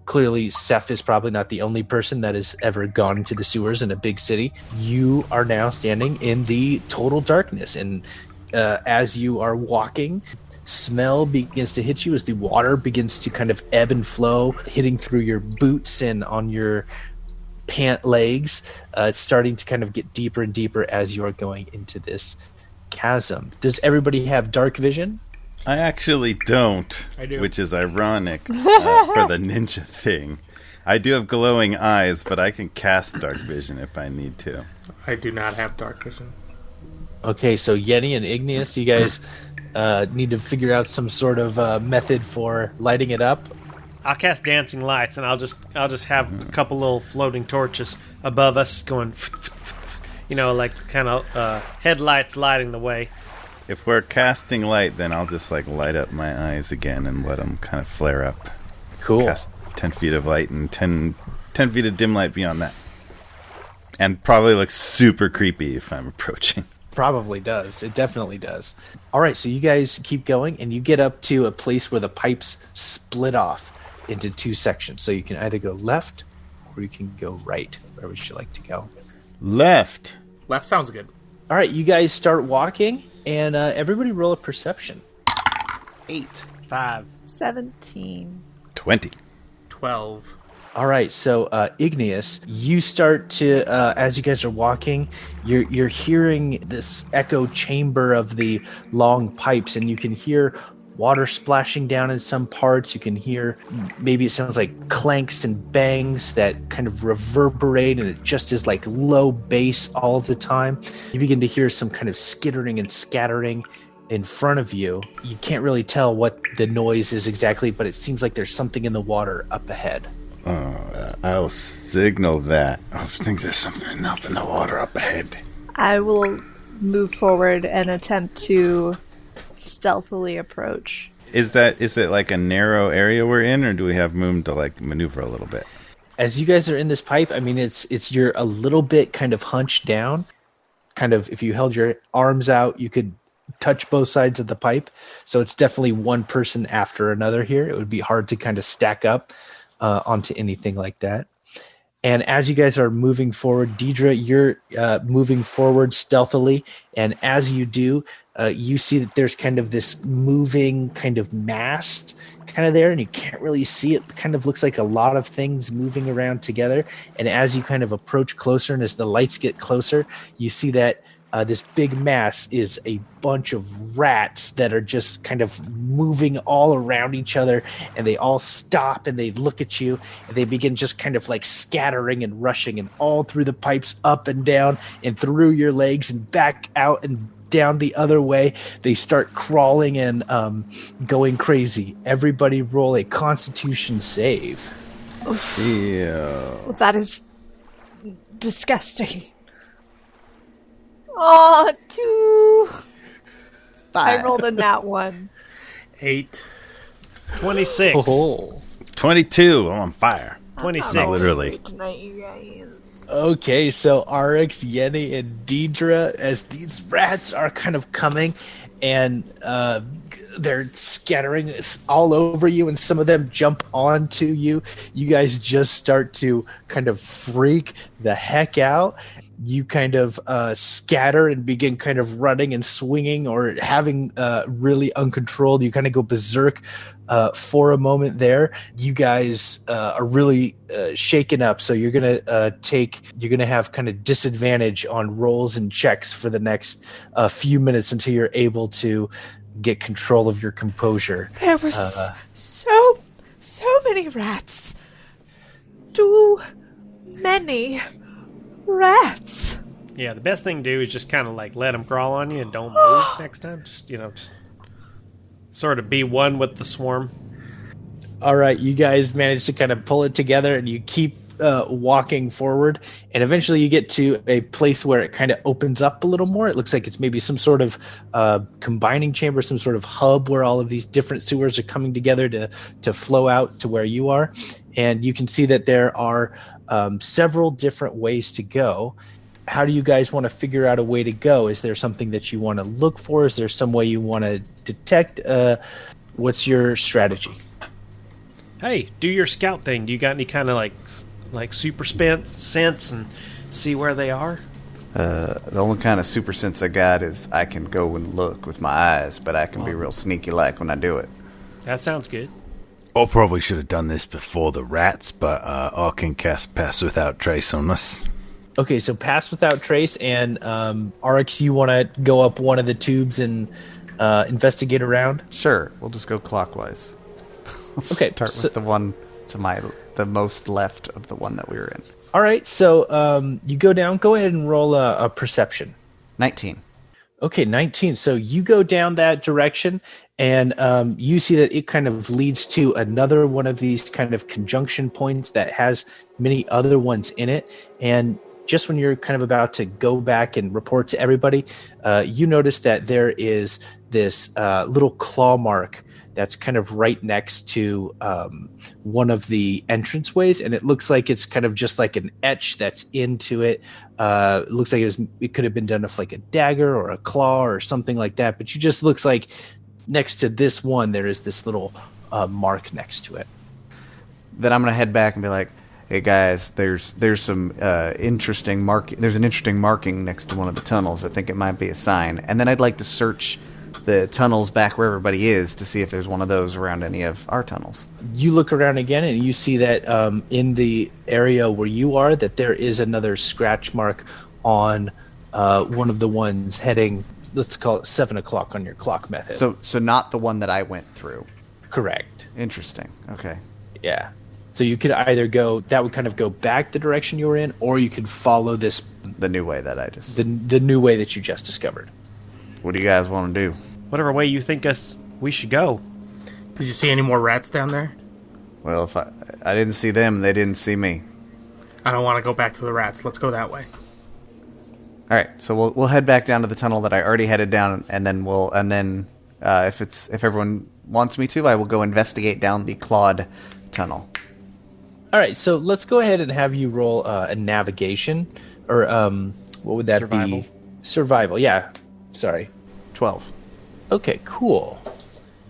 clearly Seph is probably not the only person that has ever gone into the sewers in a big city. You are now standing in the total darkness, and as you are walking, smell begins to hit you as the water begins to kind of ebb and flow, hitting through your boots and on your pant legs. It's starting to kind of get deeper and deeper as you are going into this chasm. Does everybody have dark vision? I actually don't, I do. Which is ironic for the ninja thing. I do have glowing eyes, but I can cast dark vision if I need to. I do not have dark vision. Okay, so Yenni and Igneous, you guys need to figure out some sort of method for lighting it up. I'll cast dancing lights, and I'll just have a couple little floating torches above us going, like kind of headlights lighting the way. If we're casting light, then I'll just light up my eyes again and let them kind of flare up. Cool. Cast 10 feet of light and 10 feet of dim light beyond that. And probably looks super creepy if I'm approaching. Probably does. It definitely does. All right, so you guys keep going, and you get up to a place where the pipes split off into two sections. So you can either go left or you can go right. Where would you like to go? Left. Left sounds good. All right, you guys start walking, and everybody roll a perception. 8. 5. 17. 20. 12. All right, so Igneous, you start to, as you guys are walking, you're hearing this echo chamber of the long pipes, and you can hear water splashing down in some parts. You can hear, maybe it sounds like clanks and bangs that kind of reverberate, and it just is like low bass all the time. You begin to hear some kind of skittering and scattering in front of you. You can't really tell what the noise is exactly, but it seems like there's something in the water up ahead. I'll signal that. I think there's something up in the water up ahead. I will move forward and attempt to stealthily approach. Is it like a narrow area we're in, or do we have room to maneuver a little bit? As you guys are in this pipe, I mean, you're a little bit kind of hunched down. Kind of, if you held your arms out, you could touch both sides of the pipe. So it's definitely one person after another here. It would be hard to kind of stack up onto anything like that. And as you guys are moving forward, Dierdre, you're moving forward stealthily. And as you do, you see that there's kind of this moving kind of mast kind of there, and you can't really see it. It kind of looks like a lot of things moving around together. And as you kind of approach closer, and as the lights get closer, you see that this big mass is a bunch of rats that are just kind of moving all around each other, and they all stop and they look at you, and they begin just kind of like scattering and rushing and all through the pipes, up and down and through your legs and back out and down the other way. They start crawling and going crazy. Everybody roll a Constitution save. Yeah. Well, that is disgusting. Oh, 2. 5. I rolled a nat 1. 8. 26. Oh. 22. I'm on fire. 26. Not literally. Tonight, you guys. Okay, so Aryx, Yenni, and Dierdre, as these rats are kind of coming, and they're scattering all over you, and some of them jump onto you. You guys just start to kind of freak the heck out. You kind of scatter and begin kind of running and swinging or having really uncontrolled. You kind of go berserk for a moment there. You guys are really shaken up, so you're gonna have kind of disadvantage on rolls and checks for the next few minutes until you're able to get control of your composure. There were so many rats. Too many rats. Yeah, the best thing to do is just kind of like let them crawl on you and don't move next time. Just sort of be one with the swarm. All right, you guys manage to kind of pull it together, and you keep walking forward, and eventually you get to a place where it kind of opens up a little more. It looks like it's maybe some sort of combining chamber, some sort of hub where all of these different sewers are coming together to flow out to where you are. And you can see that there are several different ways to go. How do you guys want to figure out a way to go? Is there something that you want to look for? Is there some way you want to detect? What's your strategy? Hey, do your scout thing. Do you got any kind of like super sense and see where they are? The only kind of super sense I got is I can go and look with my eyes, but I can be real sneaky-like when I do it. That sounds good. I probably should have done this before the rats, but I can cast Pass Without Trace on us. Okay, so Pass Without Trace, and Aryx, you want to go up one of the tubes and investigate around? Sure, we'll just go clockwise. Okay, Start with the one to the most left of the one that we were in. All right, so you go down. Go ahead and roll a perception. 19. Okay, 19. So you go down that direction, and you see that it kind of leads to another one of these kind of conjunction points that has many other ones in it. And just when you're kind of about to go back and report to everybody, you notice that there is this little claw mark that's kind of right next to one of the entranceways, and it looks like it's kind of just like an etch that's into it. It looks like it could have been done with like a dagger or a claw or something like that, but it just looks like next to this one there is this little mark next to it. Then I'm gonna head back and be like, "Hey guys, there's some interesting There's an interesting marking next to one of the tunnels. I think it might be a sign." And then I'd like to search the tunnels back where everybody is to see if there's one of those around any of our tunnels. You look around again, and you see that in the area where you are, that there is another scratch mark on one of the ones heading, let's call it 7 o'clock on your clock method. So not the one that I went through. Correct. Interesting. Okay. Yeah. So you could either that would kind of go back the direction you were in, or you could follow the new way that I just... The new way that you just discovered. What do you guys want to do? Whatever way you think we should go. Did you see any more rats down there? Well, if I didn't see them, they didn't see me. I don't want to go back to the rats. Let's go that way. All right, so we'll head back down to the tunnel that I already headed down, and then if everyone wants me to, I will go investigate down the clawed tunnel. All right, so let's go ahead and have you roll a navigation, or what would that Survival. be? Survival. Yeah. Sorry. 12. Okay, cool.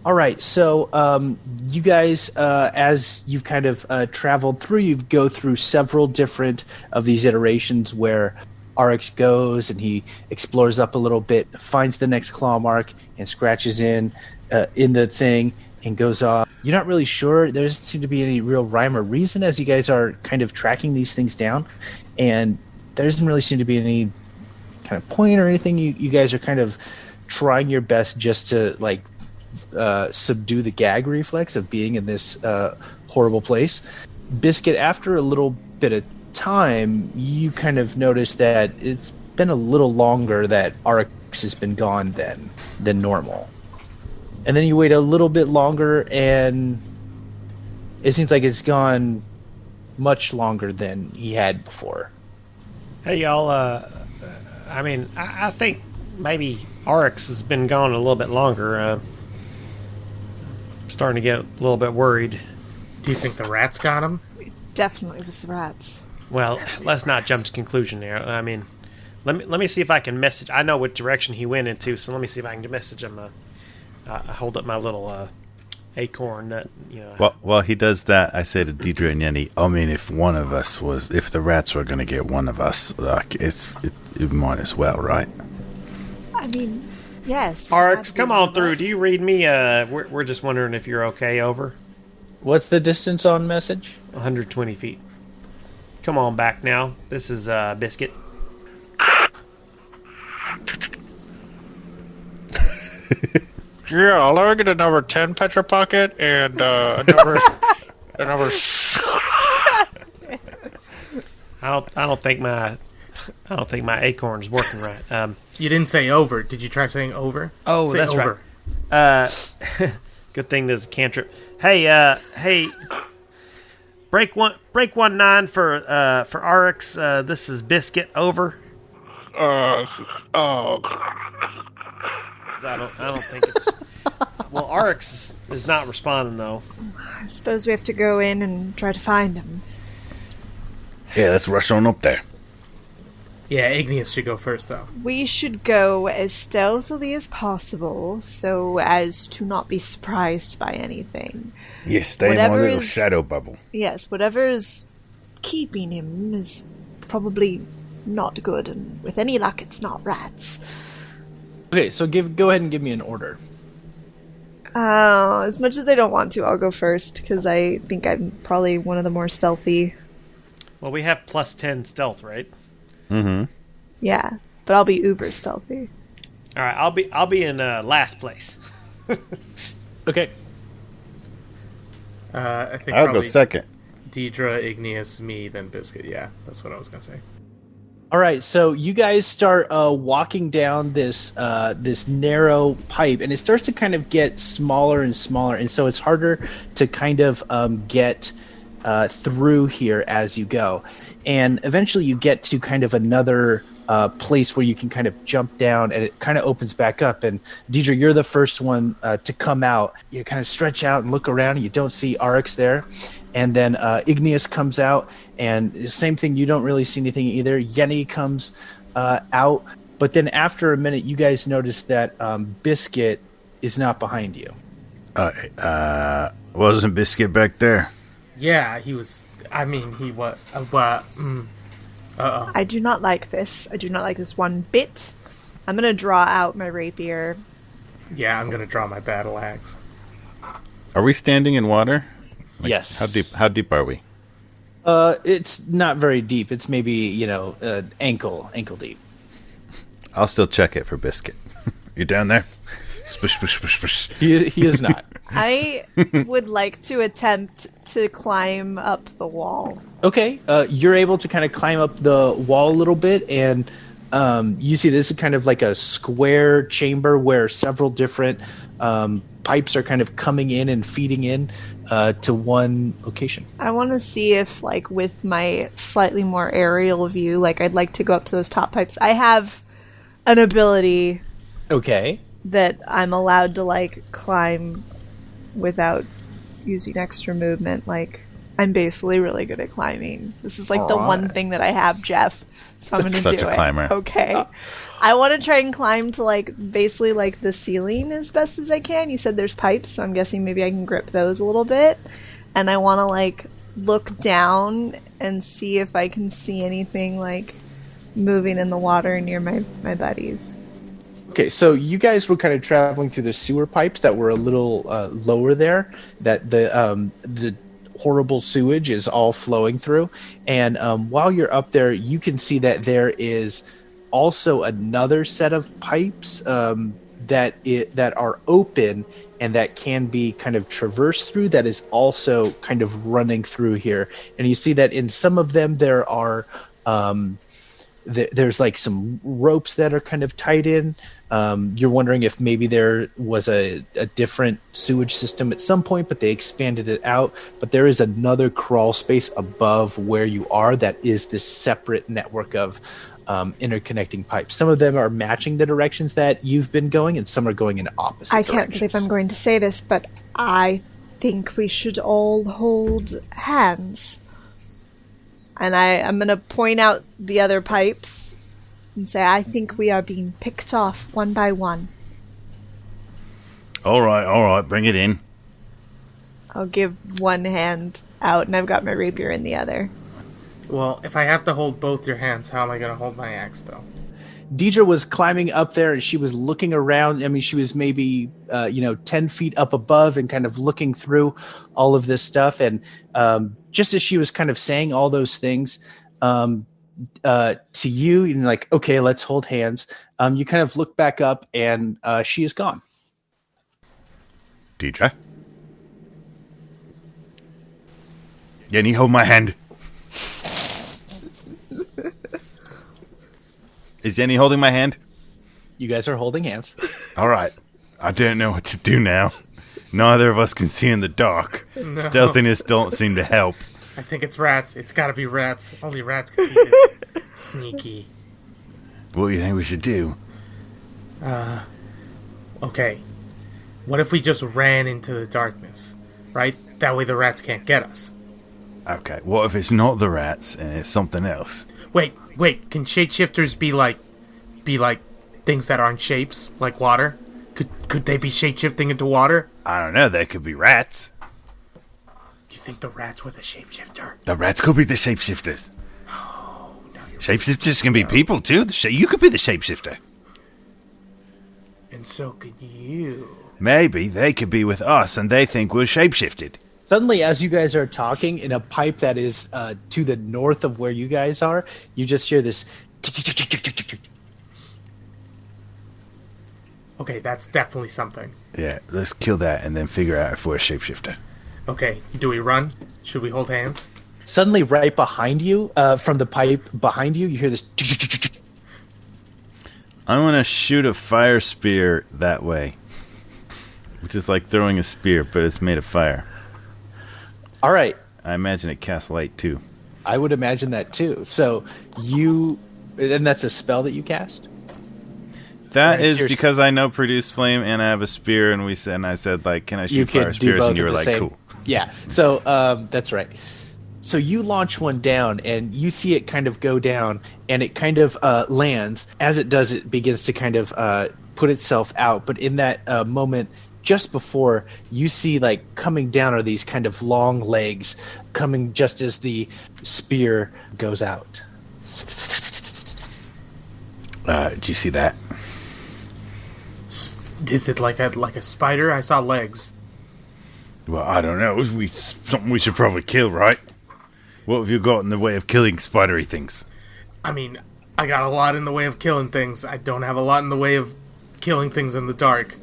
All right, so you guys, as you've kind of traveled through, you go through several different of these iterations where Aryx goes and he explores up a little bit, finds the next claw mark, and scratches in the thing and goes off. You're not really sure. There doesn't seem to be any real rhyme or reason as you guys are kind of tracking these things down, and there doesn't really seem to be any kind of point or anything. You guys are kind of trying your best just to subdue the gag reflex of being in this horrible place. Biscuit, after a little bit of time, you kind of notice that it's been a little longer that Aryx has been gone than normal. And then you wait a little bit longer, and it seems like it's gone much longer than he had before. Hey, y'all, I think maybe Aryx has been gone a little bit longer. Starting to get a little bit worried. Do you think the rats got him? definitely was the rats. Well, let's not jump to conclusion there. I mean, let me see if I can message. I know what direction he went into, so let me see if I can message him. I hold up my little acorn that While he does that, I say to Dierdre and Yenni, I mean, if the rats were going to get one of us, like it might as well, right? I mean, yes. Aryx, come on through. Do you read me? We're just wondering if you're okay. Over. What's the distance on message? 120 feet. Come on back now. This is Biscuit. Yeah, let me get a number 10 Petra Pocket and a number. I don't think my acorn's working right. You didn't say over. Did you try saying over? Oh, say that's over. Right. Good thing there's a cantrip. Hey, break 19 for Aryx. This is Biscuit. Over. I don't think it's. Well, Aryx is not responding though. I suppose we have to go in and try to find him. Yeah, let's rush on up there. Yeah, Igneous should go first, though. We should go as stealthily as possible, so as to not be surprised by anything. Yes, stay in our little shadow bubble. Yes, whatever is keeping him is probably not good, and with any luck, it's not rats. Okay, so go ahead and give me an order. As much as I don't want to, I'll go first, because I think I'm probably one of the more stealthy. Well, we have plus 10 stealth, right? Mm-hmm. Yeah, but I'll be uber stealthy. All right, I'll be in last place. Okay. I think I'll go second. Dierdre, Igneous, me, then Biscuit. Yeah, that's what I was gonna say. All right, so you guys start walking down this narrow pipe, and it starts to kind of get smaller and smaller, and so it's harder to kind of get through here as you go. And eventually you get to kind of another place where you can kind of jump down, and it kind of opens back up. And Dierdre, you're the first one to come out. You kind of stretch out and look around, and you don't see Aryx there. And then Igneous comes out, and the same thing, you don't really see anything either. Yenni comes out, but then after a minute, you guys notice that Biscuit is not behind you. Wasn't Biscuit back there? Yeah, he was. I mean, he was. I do not like this. I do not like this one bit. I'm gonna draw out my rapier. Yeah, I'm gonna draw my battle axe. Are we standing in water? Yes. How deep are we? It's not very deep. It's maybe ankle deep. I'll still check it for Biscuit. You down there? Spush, spush, spush, spush. He is not. I would like to attempt to climb up the wall. Okay, you're able to kind of climb up the wall a little bit, and you see this is kind of like a square chamber where several different pipes are kind of coming in and feeding in to one location. I want to see if, like, with my slightly more aerial view, like, I'd like to go up to those top pipes. I have an ability. Okay. That I'm allowed to, like, climb without using extra movement. Like, I'm basically really good at climbing. This is like the one thing that I have, Jeff. So I'm going to do it. Such a climber. Okay. I want to try and climb to, like, basically, like, the ceiling as best as I can. You said there's pipes, so I'm guessing maybe I can grip those a little bit. And I want to, like, look down and see if I can see anything, like, moving in the water near my buddies. Okay, so you guys were kind of traveling through the sewer pipes that were a little lower there, that the horrible sewage is all flowing through. And while you're up there, you can see that there is also another set of pipes that are open and that can be kind of traversed through, that is also kind of running through here. And you see that in some of them there are there's like some ropes that are kind of tied in. You're wondering if maybe there was a different sewage system at some point, but they expanded it out. But there is another crawl space above where you are that is this separate network of interconnecting pipes. Some of them are matching the directions that you've been going, and some are going in opposite directions. I can't believe I'm going to say this, but I think we should all hold hands. And I'm going to point out the other pipes and say, I think we are being picked off one by one. All right, bring it in. I'll give one hand out, and I've got my rapier in the other. Well, if I have to hold both your hands, how am I going to hold my axe, though? Dierdre was climbing up there, and she was looking around. I mean, she was maybe 10 feet up above and kind of looking through all of this stuff. And just as she was kind of saying all those things to you, and like, okay, let's hold hands. You kind of look back up, and she is gone. Dierdre? Yenni, hold my hand. Is Yenni holding my hand? You guys are holding hands. All right. I don't know what to do now. Neither of us can see in the dark. No. Stealthiness don't seem to help. I think it's rats. It's got to be rats. Only rats can be this sneaky. What do you think we should do? Okay. What if we just ran into the darkness, right? That way the rats can't get us. Okay, what if it's not the rats and it's something else? Wait. Can shapeshifters be like things that aren't shapes, like water? Could they be shapeshifting into water? I don't know, they could be rats. You think the rats were the shapeshifter? The rats could be the shapeshifters. Oh, no, you're Shapeshifters can be people too. You could be the shapeshifter. And so could you. Maybe they could be with us and they think we're shapeshifted. Suddenly, as you guys are talking in a pipe that is to the north of where you guys are, you just hear this. Okay, that's definitely something. Yeah, let's kill that and then figure out if we're a shapeshifter. Okay, do we run? Should we hold hands? Suddenly, right behind you, from the pipe behind you, you hear this. I want to shoot a fire spear that way. Which is like throwing a spear, but it's made of fire. All right. I imagine it casts light too. I would imagine that too. So and that's a spell that you cast? That is because I know produce flame and I have a spear, and I said like, can I shoot fire spears? And you were like, cool. Yeah. So that's right. So you launch one down, and you see it kind of go down, and it kind of lands. As it does, it begins to kind of put itself out. But in that moment, just before, you see like coming down are these kind of long legs coming just as the spear goes out. Did you see that? Is it like a spider? I saw legs. Well, I don't know. Something we should probably kill, right? What have you got in the way of killing spidery things? I mean, I got a lot in the way of killing things. I don't have a lot in the way of killing things in the dark.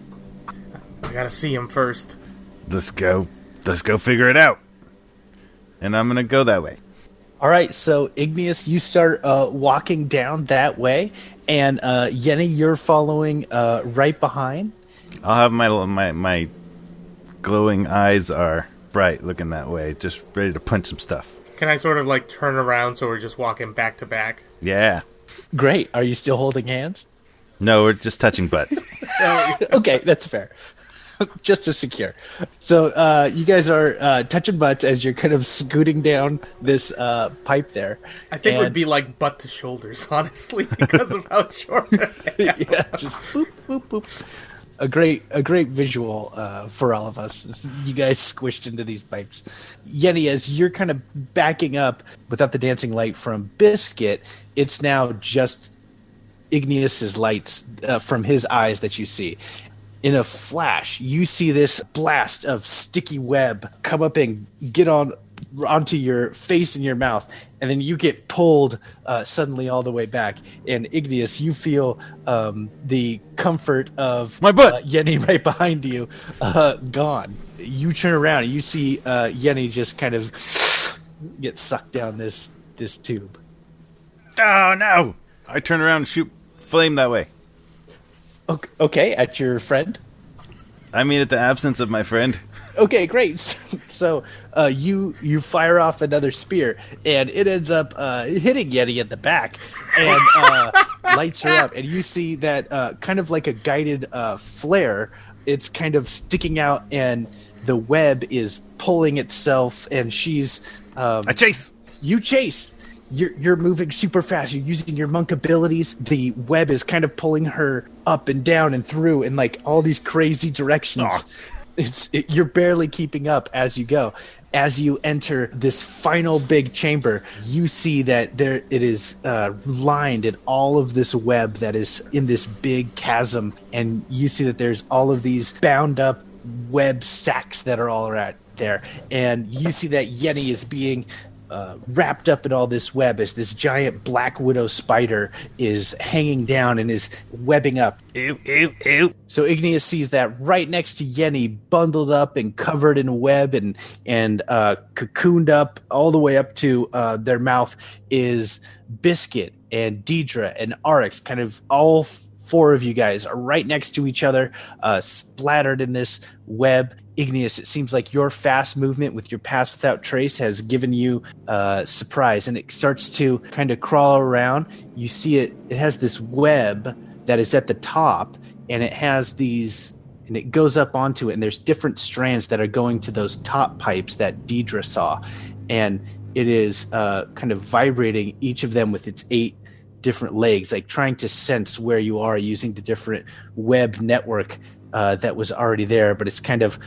I gotta see him first. Let's go figure it out. And I'm gonna go that way. All right, so Igneous, you start walking down that way, and Yenni, you're following right behind. I'll have my glowing eyes are bright, looking that way, just ready to punch some stuff. Can I sort of like turn around so we're just walking back to back? Yeah. Great. Are you still holding hands? No, we're just touching butts. Okay, that's fair. Just to secure. So you guys are touching butts as you're kind of scooting down this pipe there. I think it would be like butt to shoulders, honestly, because of how short I am. Yeah, just boop, boop, boop. A great visual for all of us. You guys squished into these pipes. Yenni, as you're kind of backing up without the dancing light from Biscuit, it's now just Igneous's lights from his eyes that you see. In a flash, you see this blast of sticky web come up and get onto your face and your mouth, and then you get pulled suddenly all the way back. And Igneous, you feel the comfort of my butt, Yenni right behind you, gone. You turn around and you see Yenni just kind of get sucked down this tube. Oh no! I turn around and shoot flame that way. Okay, at your friend? I mean, at the absence of my friend. Okay, great. So you fire off another spear, and it ends up hitting Yenni in the back and lights her up. And you see that kind of like a guided flare. It's kind of sticking out, and the web is pulling itself, and she's... I chase! You chase! you're moving super fast. You're using your monk abilities. The web is kind of pulling her up and down and through in like all these crazy directions. You're barely keeping up as you go. As you enter this final big chamber, you see that it is lined in all of this web that is in this big chasm, and you see that there's all of these bound up web sacks that are all right there, and you see that Yenni is being wrapped up in all this web as this giant black widow spider is hanging down and is webbing up. Ew, ew, ew. So Igneous sees that right next to Yenni, bundled up and covered in web and cocooned up all the way up to their mouth is Biscuit and Dierdre and Aryx. Kind of all four of you guys are right next to each other, splattered in this web. Igneous, it seems like your fast movement with your pass without trace has given you surprise, and it starts to kind of crawl around. You see it has this web that is at the top, and it has these, and it goes up onto it, and there's different strands that are going to those top pipes that Dierdre saw, and it is kind of vibrating each of them with its 8 different legs, like trying to sense where you are using the different web network that was already there, but it's kind of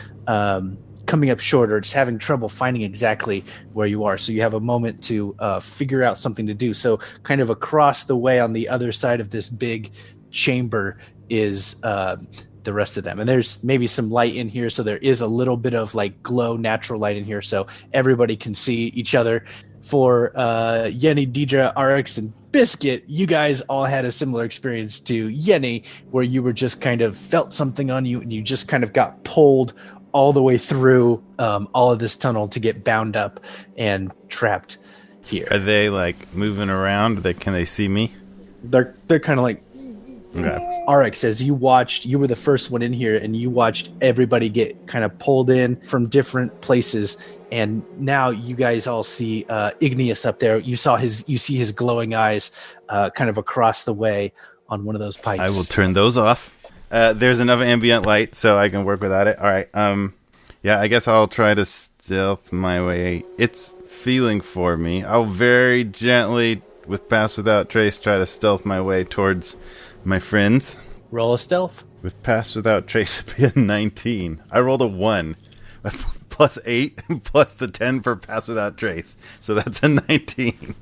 coming up short, or it's having trouble finding exactly where you are. So you have a moment to figure out something to do. So kind of across the way on the other side of this big chamber is the rest of them. And there's maybe some light in here, so there is a little bit of like glow natural light in here, so everybody can see each other. For Yenni, Dierdre, Aryx, and Biscuit, you guys all had a similar experience to Yenni, where you were just kind of felt something on you, and you just kind of got pulled all the way through all of this tunnel to get bound up and trapped here. Are they like moving around? Can they see me? They're kind of like. Okay. Aryx, as you watched, you were the first one in here, and you watched everybody get kind of pulled in from different places, and now you guys all see Igneous up there. You see his glowing eyes kind of across the way on one of those pipes. I will turn those off. There's enough ambient light, so I can work without it. All right. Yeah, I guess I'll try to stealth my way. It's feeling for me. I'll very gently, with Pass Without Trace, try to stealth my way towards my friends. Roll a stealth. With Pass Without Trace, it'd be a 19. I rolled a 1. Plus 8, plus the 10 for Pass Without Trace. So that's a 19.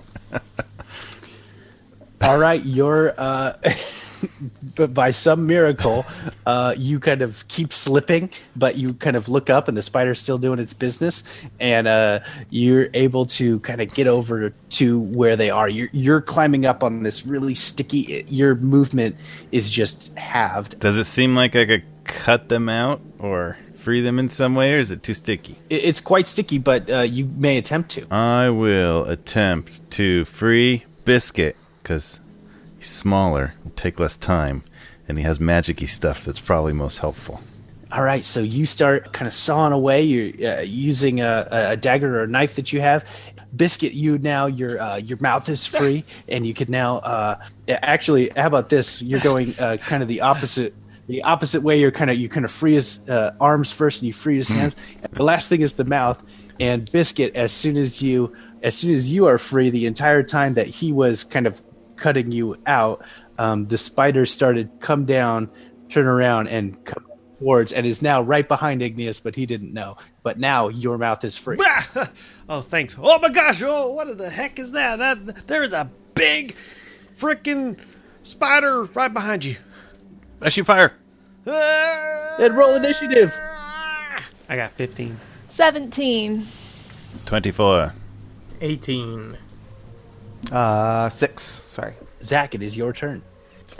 All right, you're, but by some miracle, you kind of keep slipping, but you kind of look up and the spider's still doing its business, and you're able to kind of get over to where they are. You're climbing up on this really sticky, your movement is just halved. Does it seem like I could cut them out or free them in some way, or is it too sticky? It's quite sticky, but you may attempt to. I will attempt to free Biscuit, because he's smaller, will take less time, and he has magic-y stuff that's probably most helpful. All right, so you start kind of sawing away. You're using a dagger or a knife that you have. Biscuit, your mouth is free, and you can now actually. How about this? You're going kind of the opposite way. You kind of free his arms first, and you free his hands. And the last thing is the mouth. And Biscuit, as soon as you are free, the entire time that he was kind of cutting you out, the spider started come down, turn around, and come towards, and is now right behind Igneous, but he didn't know. But now your mouth is free. Oh, thanks. Oh my gosh! Oh, what the heck is that? There's a big freaking spider right behind you. I shoot fire. Then roll initiative. I got 15. 17. 24. 18. 6. Sorry. Zach, it is your turn.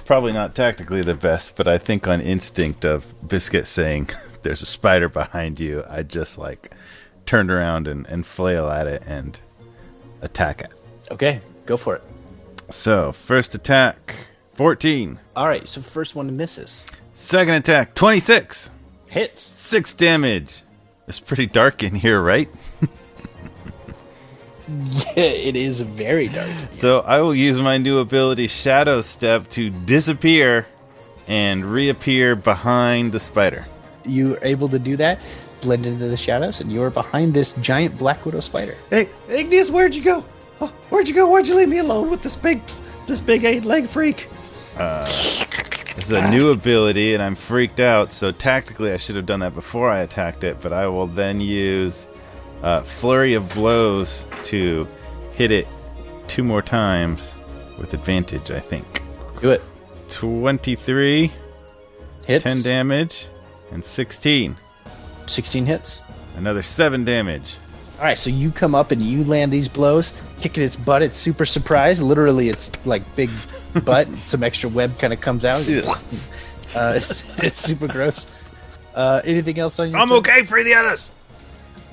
Probably not tactically the best, but I think on instinct of Biscuit saying there's a spider behind you, I just like turned around and flail at it and attack it. Okay, go for it. So, first attack, 14. All right, so first one misses. Second attack, 26. Hits. 6 damage. It's pretty dark in here, right? Yeah, it is very dark. So I will use my new ability, Shadow Step, to disappear and reappear behind the spider. You're able to do that, blend into the shadows, and you're behind this giant black widow spider. Hey, Igneous, where'd you go? Where'd you go? Why'd you leave me alone with this big 8-leg freak? This is a new ability, and I'm freaked out, so tactically I should have done that before I attacked it, but I will then use Flurry of Blows to hit it 2 more times with advantage, I think. Do it. 23. Hits. 10 damage. And 16. 16 hits. Another 7 damage. All right, so you come up and you land these blows, kicking its butt. It's super surprised. Literally, it's like big butt. Some extra web kind of comes out. It's super gross. Anything else on your I'm turn? okay for the others.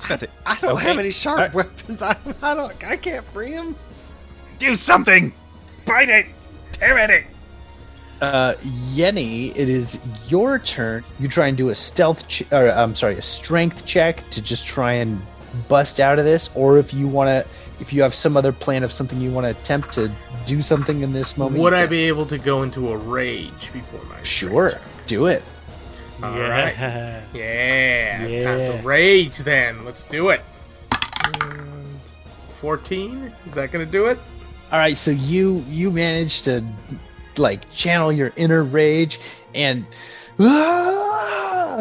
That's it. I don't have any sharp weapons. I can't free him. Do something. Bite it. Tear at it. Yenni, it is your turn. You try and do a a strength check to just try and bust out of this, or if you have some other plan of something you want to attempt to do something in this moment. Would I be able to go into a rage before my Sure, check? do it. All right. Yeah, time to rage then. Let's do it. 14? Is that going to do it? All right, so you manage to like channel your inner rage and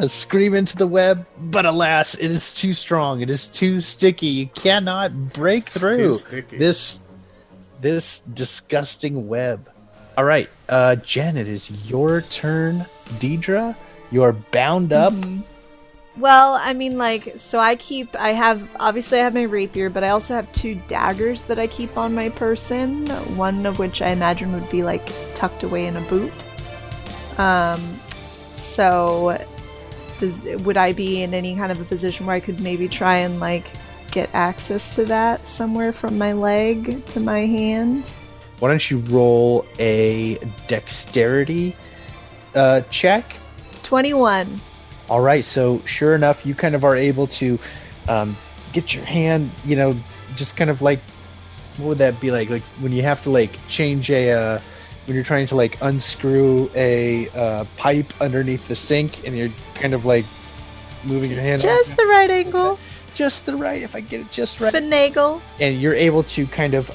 scream into the web, but alas, it is too strong. It is too sticky. You cannot break through this disgusting web. All right, Jen, it is your turn. Dierdre, you are bound up. Mm-hmm. Well, I mean, like, so I have my rapier, but I also have 2 daggers that I keep on my person. One of which I imagine would be, like, tucked away in a boot. So, would I be in any kind of a position where I could maybe try and, like, get access to that somewhere from my leg to my hand? Why don't you roll a dexterity check? 21. All right, so sure enough, you kind of are able to get your hand, just kind of like, what would that be like? Like when you have to like change when you're trying to like unscrew a pipe underneath the sink, and you're kind of like moving your hand just the right angle, just the right. If I get it just right, finagle, and you're able to kind of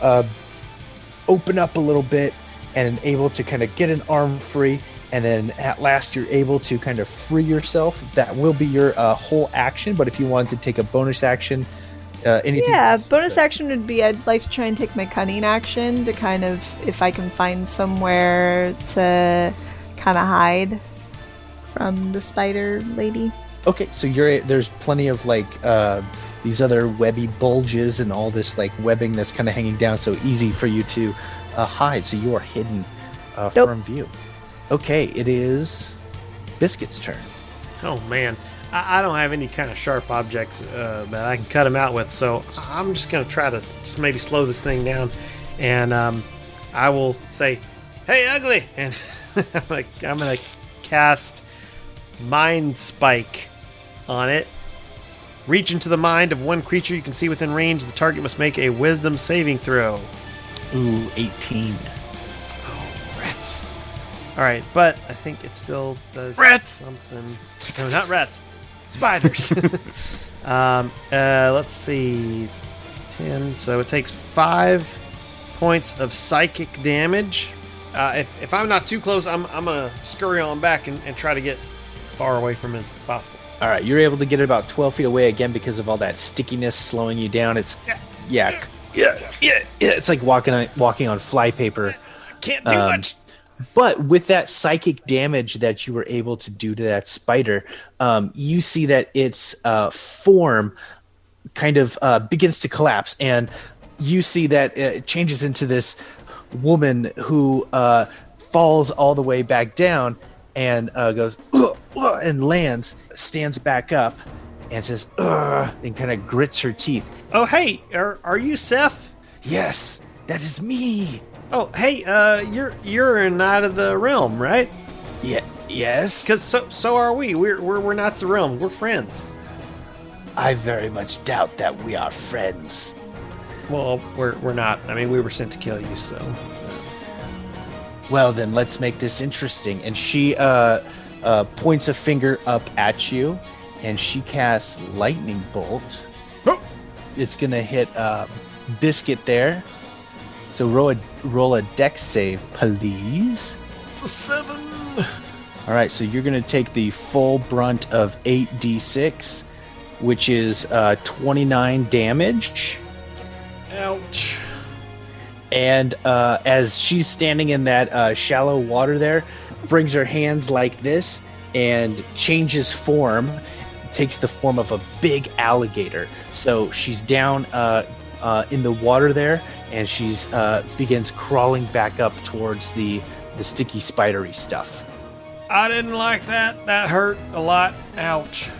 open up a little bit and able to kind of get an arm free. And then at last, you're able to kind of free yourself. That will be your whole action. But if you wanted to take a bonus action, anything? Yeah, bonus action would be I'd like to try and take my cunning action to kind of, if I can find somewhere to kind of hide from the spider lady. Okay, so there's plenty of like these other webby bulges and all this like webbing that's kind of hanging down, so easy for you to hide. So you are hidden from view. Okay, it is Biscuit's turn. Oh, man. I don't have any kind of sharp objects that I can cut him out with, so I'm just going to try to just maybe slow this thing down. And I will say, hey, ugly! And I'm going to cast Mind Spike on it. Reach into the mind of one creature you can see within range. The target must make a wisdom saving throw. Ooh, 18. Oh, rats. All right, but I think it still does something. No, not rats. Spiders. Let's see. 10. So it takes 5 points of psychic damage. If I'm not too close, I'm going to scurry on back and try to get far away from it as possible. All right, you're able to get it about 12 feet away again because of all that stickiness slowing you down. It's it's like walking on flypaper. Can't do much. But with that psychic damage that you were able to do to that spider, you see that its form kind of begins to collapse, and you see that it changes into this woman who falls all the way back down and goes and lands, stands back up, and says and kind of grits her teeth. Oh, hey, are you Seph? Yes, that is me. Oh, hey, you're a knight of the realm, right? Yeah, yes. Because so are we. We're not the realm. We're friends. I very much doubt that we are friends. Well, we're not. I mean, we were sent to kill you, so. Well, then let's make this interesting. And she points a finger up at you, and she casts lightning bolt. Oh. It's gonna hit Biscuit there. So roll a dex save, please. It's a 7. All right, so you're going to take the full brunt of 8d6, which is 29 damage. Ouch. And as she's standing in that shallow water there, brings her hands like this and changes form, takes the form of a big alligator. So she's down in the water there, and she's begins crawling back up towards the sticky spidery stuff. I didn't like that. That hurt a lot. Ouch.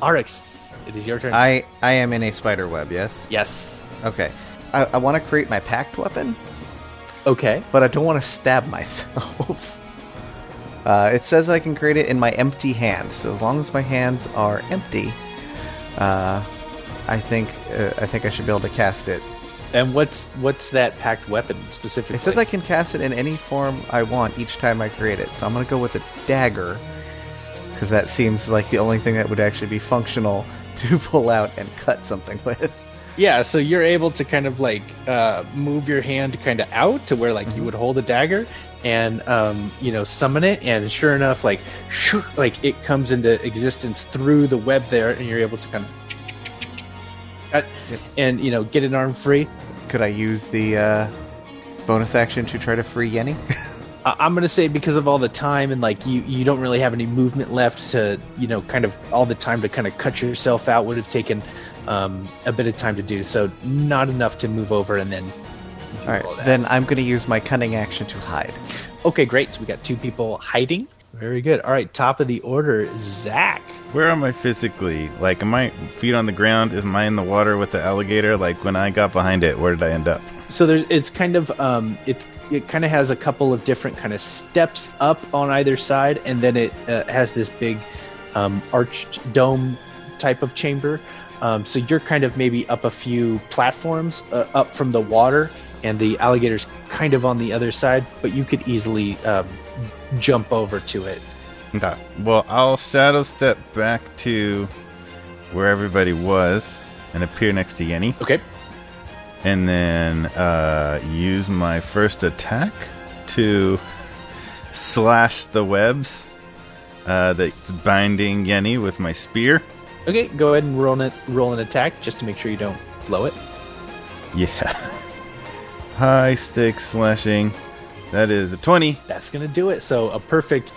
Aryx, it is your turn. I am in a spider web, yes? Yes. Okay. I want to create my packed weapon, Okay. but I don't want to stab myself. It says I can create it in my empty hand, so as long as my hands are empty, I think I should be able to cast it. And what's that packed weapon specifically? It says I can cast it in any form I want each time I create it, so I'm going to go with a dagger, because that seems like the only thing that would actually be functional to pull out and cut something with. Yeah, so you're able to kind of like move your hand kind of out to where like you would hold a dagger and summon it, and sure enough, like it comes into existence through the web there, and you're able to kind of and get an arm free. Could I use the bonus action to try to free Yenni? I'm gonna say because of all the time and like you don't really have any movement left to kind of all the time to kind of cut yourself out would have taken a bit of time to do, so not enough to move over and then all right, then I'm gonna use my cunning action to hide. Okay, great. So we got 2 people hiding. Very good. All right, top of the order, Zach. Where am I physically? Like, am I feet on the ground? Am I in the water with the alligator? Like, when I got behind it, where did I end up? So it's kind of it kind of has a couple of different kind of steps up on either side, and then it has this big arched dome type of chamber. So you're kind of maybe up a few platforms up from the water, and the alligator's kind of on the other side, but you could easily jump over to it. Okay. Well, I'll shadow step back to where everybody was and appear next to Yenni. Okay. And then use my first attack to slash the webs that's binding Yenni with my spear. Okay, go ahead and roll an attack just to make sure you don't blow it. Yeah. High stakes slashing. That is a 20. That's going to do it. So a perfect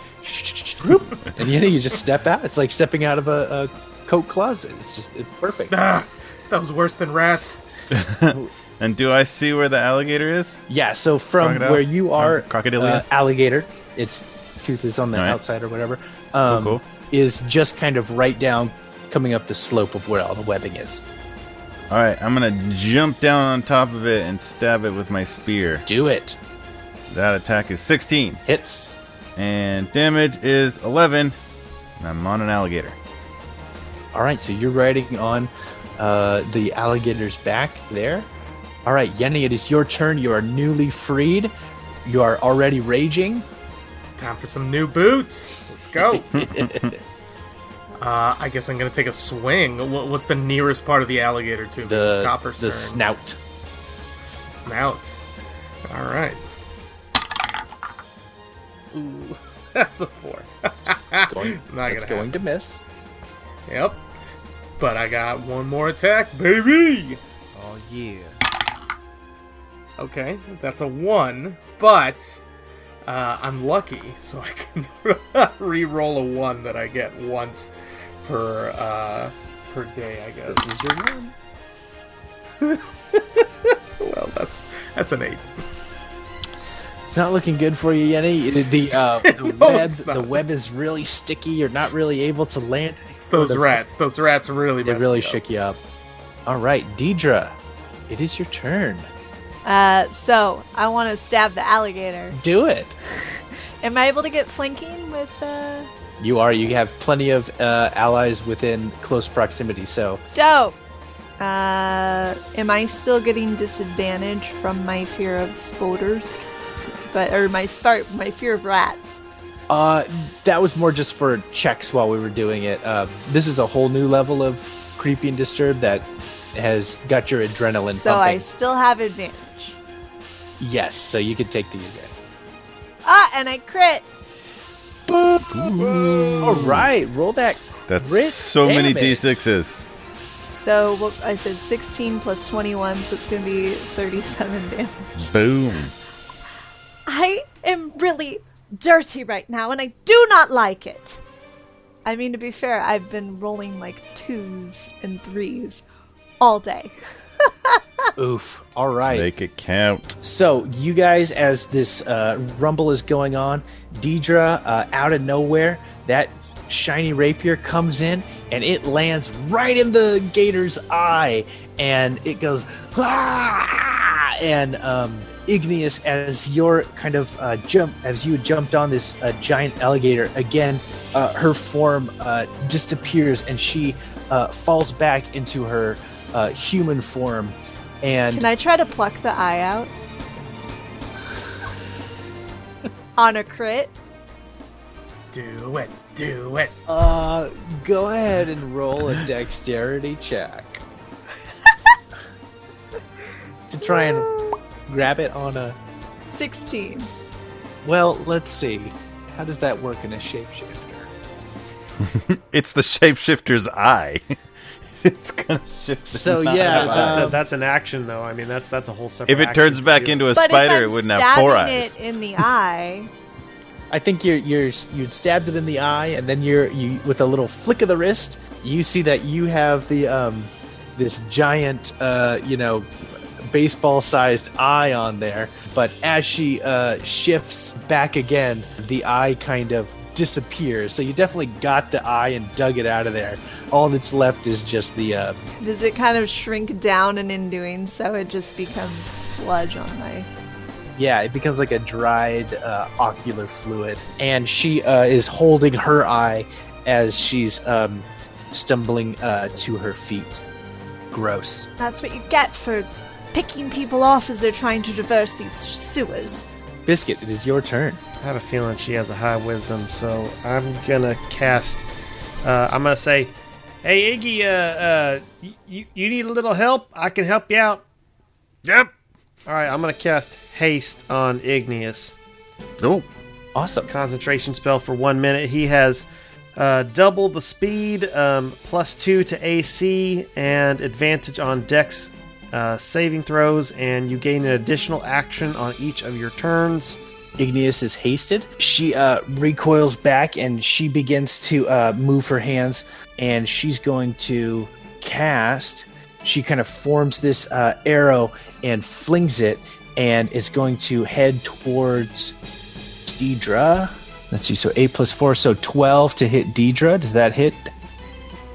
and you just step out. It's like stepping out of a coat closet. It's perfect. That was worse than rats. And do I see where the alligator is? Yeah, so from Crocodile? where you are, Crocodilia? alligator, its tooth is on the outside or whatever, Cool. is just kind of right down, coming up the slope of where all the webbing is. All right, I'm going to jump down on top of it and stab it with my spear. Do it. That attack is 16. Hits. And damage is 11. And I'm on an alligator. All right, so you're riding on the alligator's back there. All right, Yenni, it is your turn. You are newly freed. You are already raging. Time for some new boots. Let's go. I guess I'm going to take a swing. What's the nearest part of the alligator to me? The top or the stern? snout. Snout. All right. Ooh, that's a 4. It's going to miss. Yep. But I got one more attack, baby! Oh, yeah. Okay, that's a 1, but I'm lucky, so I can re-roll a 1 that I get once per day, I guess. This is your one. Well, that's an 8. It's not looking good for you, Yenni. The web is really sticky. You're not really able to land. It's those rats. Those rats really They messed really me up. shook you up. All right, Dierdre, it is your turn. So I want to stab the alligator. Do it. Am I able to get flanking with? You are. You have plenty of allies within close proximity. So Dope. Am I still getting disadvantage from my fear of spoders, or my fear of rats? that was more just for checks while we were doing it. This is a whole new level of creepy and disturbed that has got your adrenaline So pumping. I still have advantage. Yes, so you can take the advantage. And I crit. All right, roll that. That's crit so many damage. D6s. So what I said 16 plus 21, so it's going to be 37 damage. Boom. I am really dirty right now, and I do not like it. I mean, to be fair, I've been rolling like 2s and 3s all day. Oof. All right. Make it count. So you guys, as this rumble is going on, Dierdre, out of nowhere, that shiny rapier comes in and it lands right in the gator's eye, and it goes ah! And Igneous, as you're kind of as you jumped on this giant alligator again, her form disappears and she falls back into her human form. And Can I try to pluck the eye out? On a crit? Do it. Do it. go ahead and roll a dexterity check to try and grab it on a. 16. Well, let's see. How does that work in a shapeshifter? It's the shapeshifter's eye. It's gonna shift. So yeah, That's an action, though. I mean, that's a whole separate. If it action turns to back do. into a But spider, if it I'm wouldn't have 4 stabbing eyes. it in the eye, I think you'd stabbed it in the eye, and then you with a little flick of the wrist, you see that you have the this giant baseball-sized eye on there. But as she shifts back again, the eye kind of disappears. So you definitely got the eye and dug it out of there. All that's left is just the. does it kind of shrink down, and in doing so, it just becomes sludge on my. Yeah, it becomes like a dried ocular fluid. And she is holding her eye as she's stumbling to her feet. Gross. That's what you get for picking people off as they're trying to traverse these sewers. Biscuit, it is your turn. I have a feeling she has a high wisdom, so I'm gonna cast. I'm gonna say, "Hey Iggy, you need a little help? I can help you out." Yep. All right, I'm gonna cast haste on Igneous. Oh, awesome! Concentration spell for 1 minute. He has double the speed, +2 to AC, and advantage on Dex saving throws, and you gain an additional action on each of your turns. Igneous is hasted. She recoils back and she begins to move her hands, and she's going to cast. She kind of forms this arrow and flings it, and it's going to head towards Dierdre. Let's see, so 8 + 4, so 12 to hit Dierdre. Does that hit?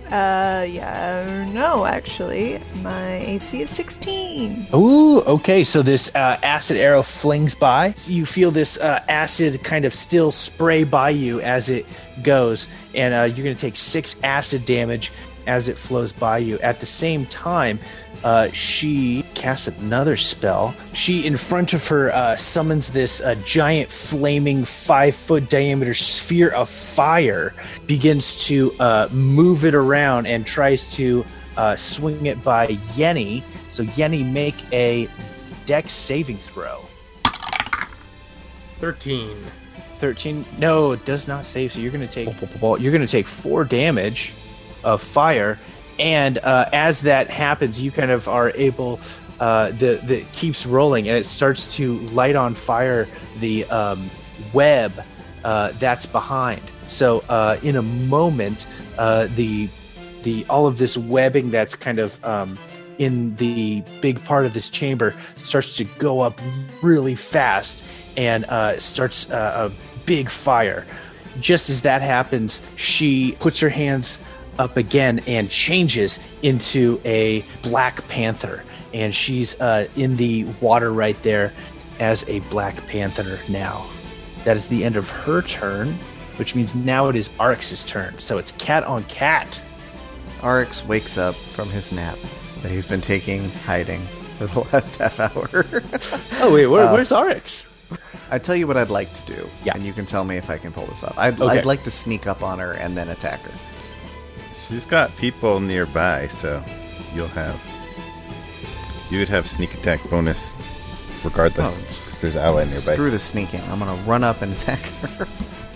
Yeah, no, actually. My AC is 16. Ooh, okay, so this acid arrow flings by. So you feel this acid kind of still spray by you as it goes, and you're going to take 6 acid damage as it flows by you. At the same time, she casts another spell. She, in front of her, summons this giant flaming 5-foot diameter sphere of fire, begins to move it around and tries to swing it by Yenni. So Yenni, make a Dex saving throw. 13. 13. No, it does not save. So you're going to take 4 damage of fire. And as that happens, you kind of are able, the keeps rolling, and it starts to light on fire the web that's behind. So in a moment, the all of this webbing that's kind of in the big part of this chamber starts to go up really fast and starts a big fire. Just as that happens, she puts her hands up again and changes into a Black Panther, and she's in the water right there as a Black Panther now. That is the end of her turn, which means now it is Aryx's turn. So it's cat on cat. Aryx wakes up from his nap that he's been taking hiding for the last half hour. Oh wait, where's Aryx? I tell you what I'd like to do, yeah, and you can tell me if I can pull this off. I'd like to sneak up on her and then attack her. She's got people nearby, so you would have sneak attack bonus. regardless. There's ally nearby. Screw the sneaking. I'm going to run up and attack her.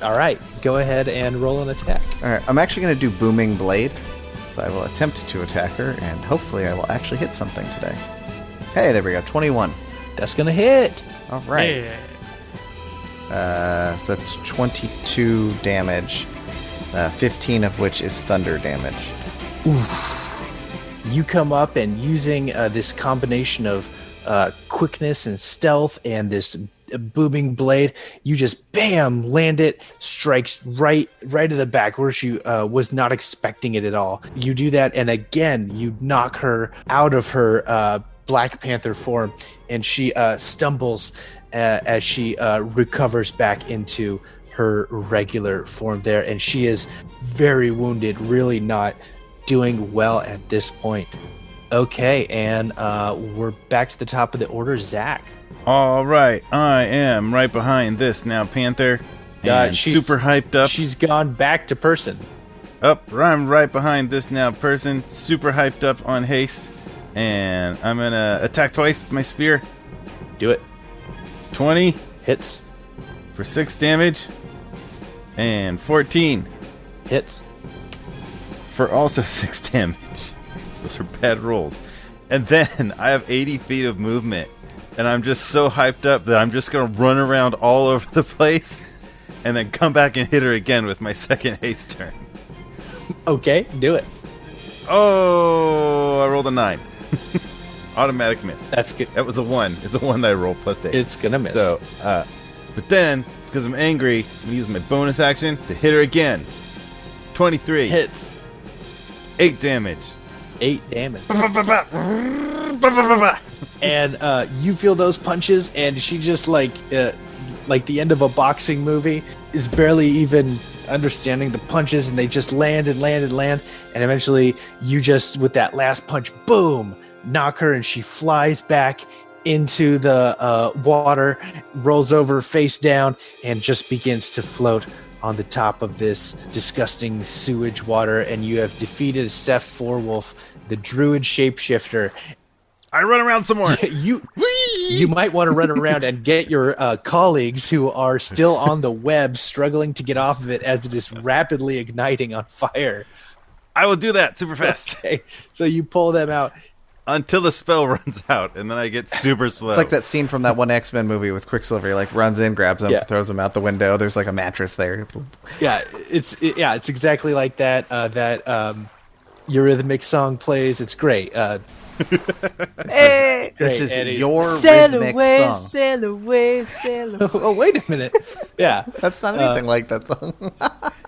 All right, go ahead and roll an attack. All right, I'm actually going to do Booming Blade. So I will attempt to attack her, and hopefully I will actually hit something today. Hey, there we go, 21. That's going to hit. All right. So that's 22 damage, 15 of which is thunder damage. Oof. You come up and using this combination of quickness and stealth and this booming blade, you just bam land it, strikes right in the back where she was not expecting it at all. You do that, and again you knock her out of her Black Panther form, and she stumbles as she recovers back into her regular form there, and she is very wounded, really not doing well at this point. Okay, and we're back to the top of the order. Zach. All right, I am right behind this now, Panther. And super hyped up. She's gone back to person. I'm right behind this now, person. Super hyped up on haste. And I'm going to attack twice with my spear. Do it. 20. Hits. For 6 damage. And 14. Hits. For also 6 damage. Those are bad rolls. And then I have 80 feet of movement. And I'm just so hyped up that I'm just going to run around all over the place. And then come back and hit her again with my second haste turn. Okay, do it. Oh, I rolled a 9. Automatic miss. That's good. That was a 1. It's a 1 that I rolled plus 8. It's going to miss. So, but then, because I'm angry, I'm going to use my bonus action to hit her again. 23. Hits. 8 damage. 8 damage. And you feel those punches, and she just like the end of a boxing movie, is barely even understanding the punches, and they just land and land and land, and eventually you just, with that last punch, boom, knock her, and she flies back into the water, rolls over face down, and just begins to float on the top of this disgusting sewage water. And you have defeated Seph Forwolf, the druid shapeshifter. I run around some more. You might want to run around and get your colleagues who are still on the web, struggling to get off of it as it is rapidly igniting on fire. I will do that super fast. Okay, so you pull them out. Until the spell runs out, and then I get super slow. It's like that scene from that one X-Men movie with Quicksilver. He like runs in, grabs them, throws them out the window. There's like a mattress there. Yeah, it's exactly like that. Eurythmic song plays. It's great. This is your sail rhythmic away, song. sail away, sail away. Oh, wait a minute. Yeah. That's not anything like that song.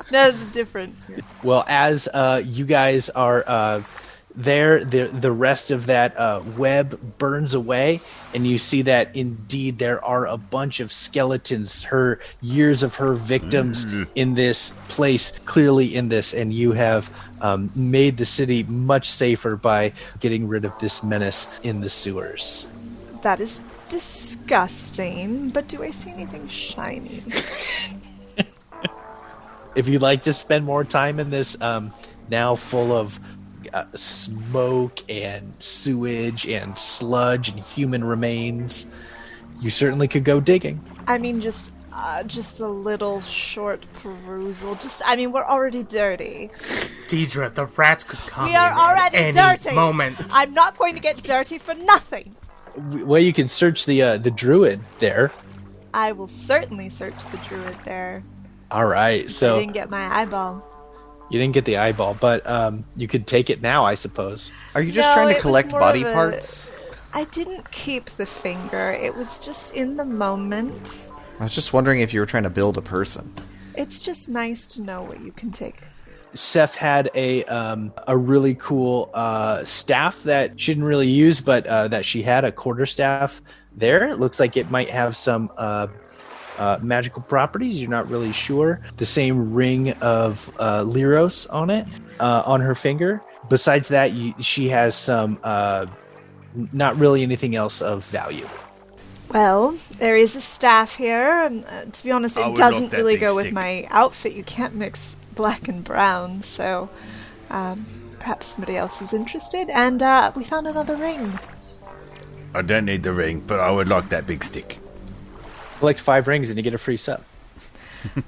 That's different. Well, as you guys are there, the rest of that web burns away, and you see that indeed there are a bunch of skeletons, years of her victims in this place, clearly in this, and you have made the city much safer by getting rid of this menace in the sewers. That is disgusting, but do I see anything shiny? If you'd like to spend more time in this now full of smoke and sewage and sludge and human remains, you certainly could go digging. I mean, just a little short perusal. We're already dirty. Dierdre, the rats could come We are in already at any dirty. moment. I'm not going to get dirty for nothing. Well, you can search the druid there. I will certainly search the druid there. All right, so I didn't get my eyeball. you didn't get the eyeball, but you could take it now, I suppose. Are you just No, trying it to was collect more body of a- parts? I didn't keep the finger. It was just in the moment. I was just wondering if you were trying to build a person. It's just nice to know what you can take. Seph had a really cool staff that she didn't really use, but that she had, a quarterstaff there. It looks like it might have some magical properties. You're not really sure. The same ring of Lyros on it, on her finger. Besides that, she has some, not really anything else of value. Well, there is a staff here. And, to be honest, it doesn't really go with my outfit. You can't mix black and brown, so perhaps somebody else is interested. And we found another ring. I don't need the ring, but I would like that big stick. Collect 5 rings and you get a free sub.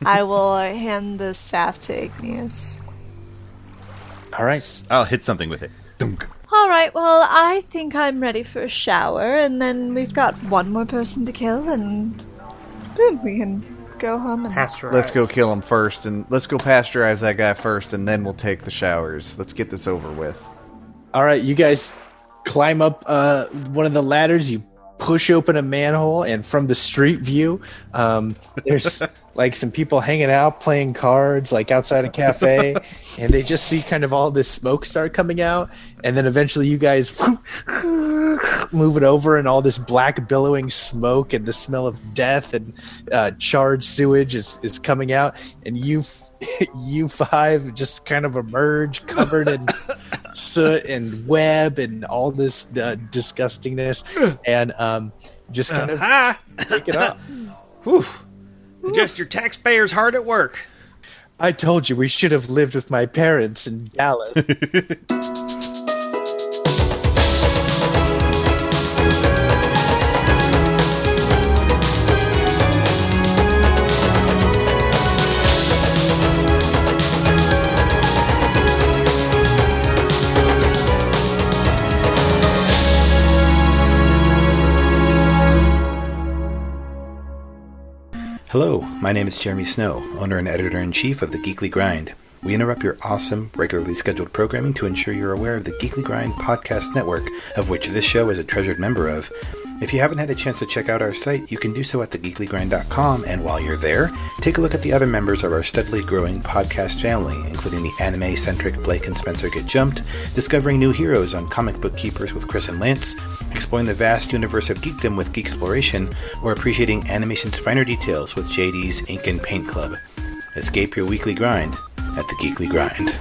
I will hand the staff to Igneous. All right. I'll hit something with it. Dunk. All right, well, I think I'm ready for a shower, and then we've got one more person to kill, and boom, we can go home and Pasteurize. Let's go kill him first, and let's go pasteurize that guy first, and then we'll take the showers. Let's get this over with. All right, you guys climb up one of the ladders. You push open a manhole, and from the street view, there's like some people hanging out playing cards, like outside a cafe, and they just see kind of all this smoke start coming out, and then eventually you guys move it over, and all this black billowing smoke and the smell of death and charred sewage is coming out, and you 5 just kind of emerge covered in soot and web and all this disgustingness, and just kind of take it up. Whew. Just your taxpayers hard at work. I told you we should have lived with my parents in Deleth. Hello, my name is Jeremy Snow, owner and editor-in-chief of The Geekly Grind. We interrupt your awesome, regularly scheduled programming to ensure you're aware of the Geekly Grind podcast network, of which this show is a treasured member of. If you haven't had a chance to check out our site, you can do so at thegeeklygrind.com, and while you're there, take a look at the other members of our steadily growing podcast family, including the anime-centric Blake and Spencer Get Jumped, discovering new heroes on Comic Book Keepers with Chris and Lance, exploring the vast universe of geekdom with Geeksploration, or appreciating animation's finer details with JD's Ink and Paint Club. Escape your weekly grind at The Geekly Grind.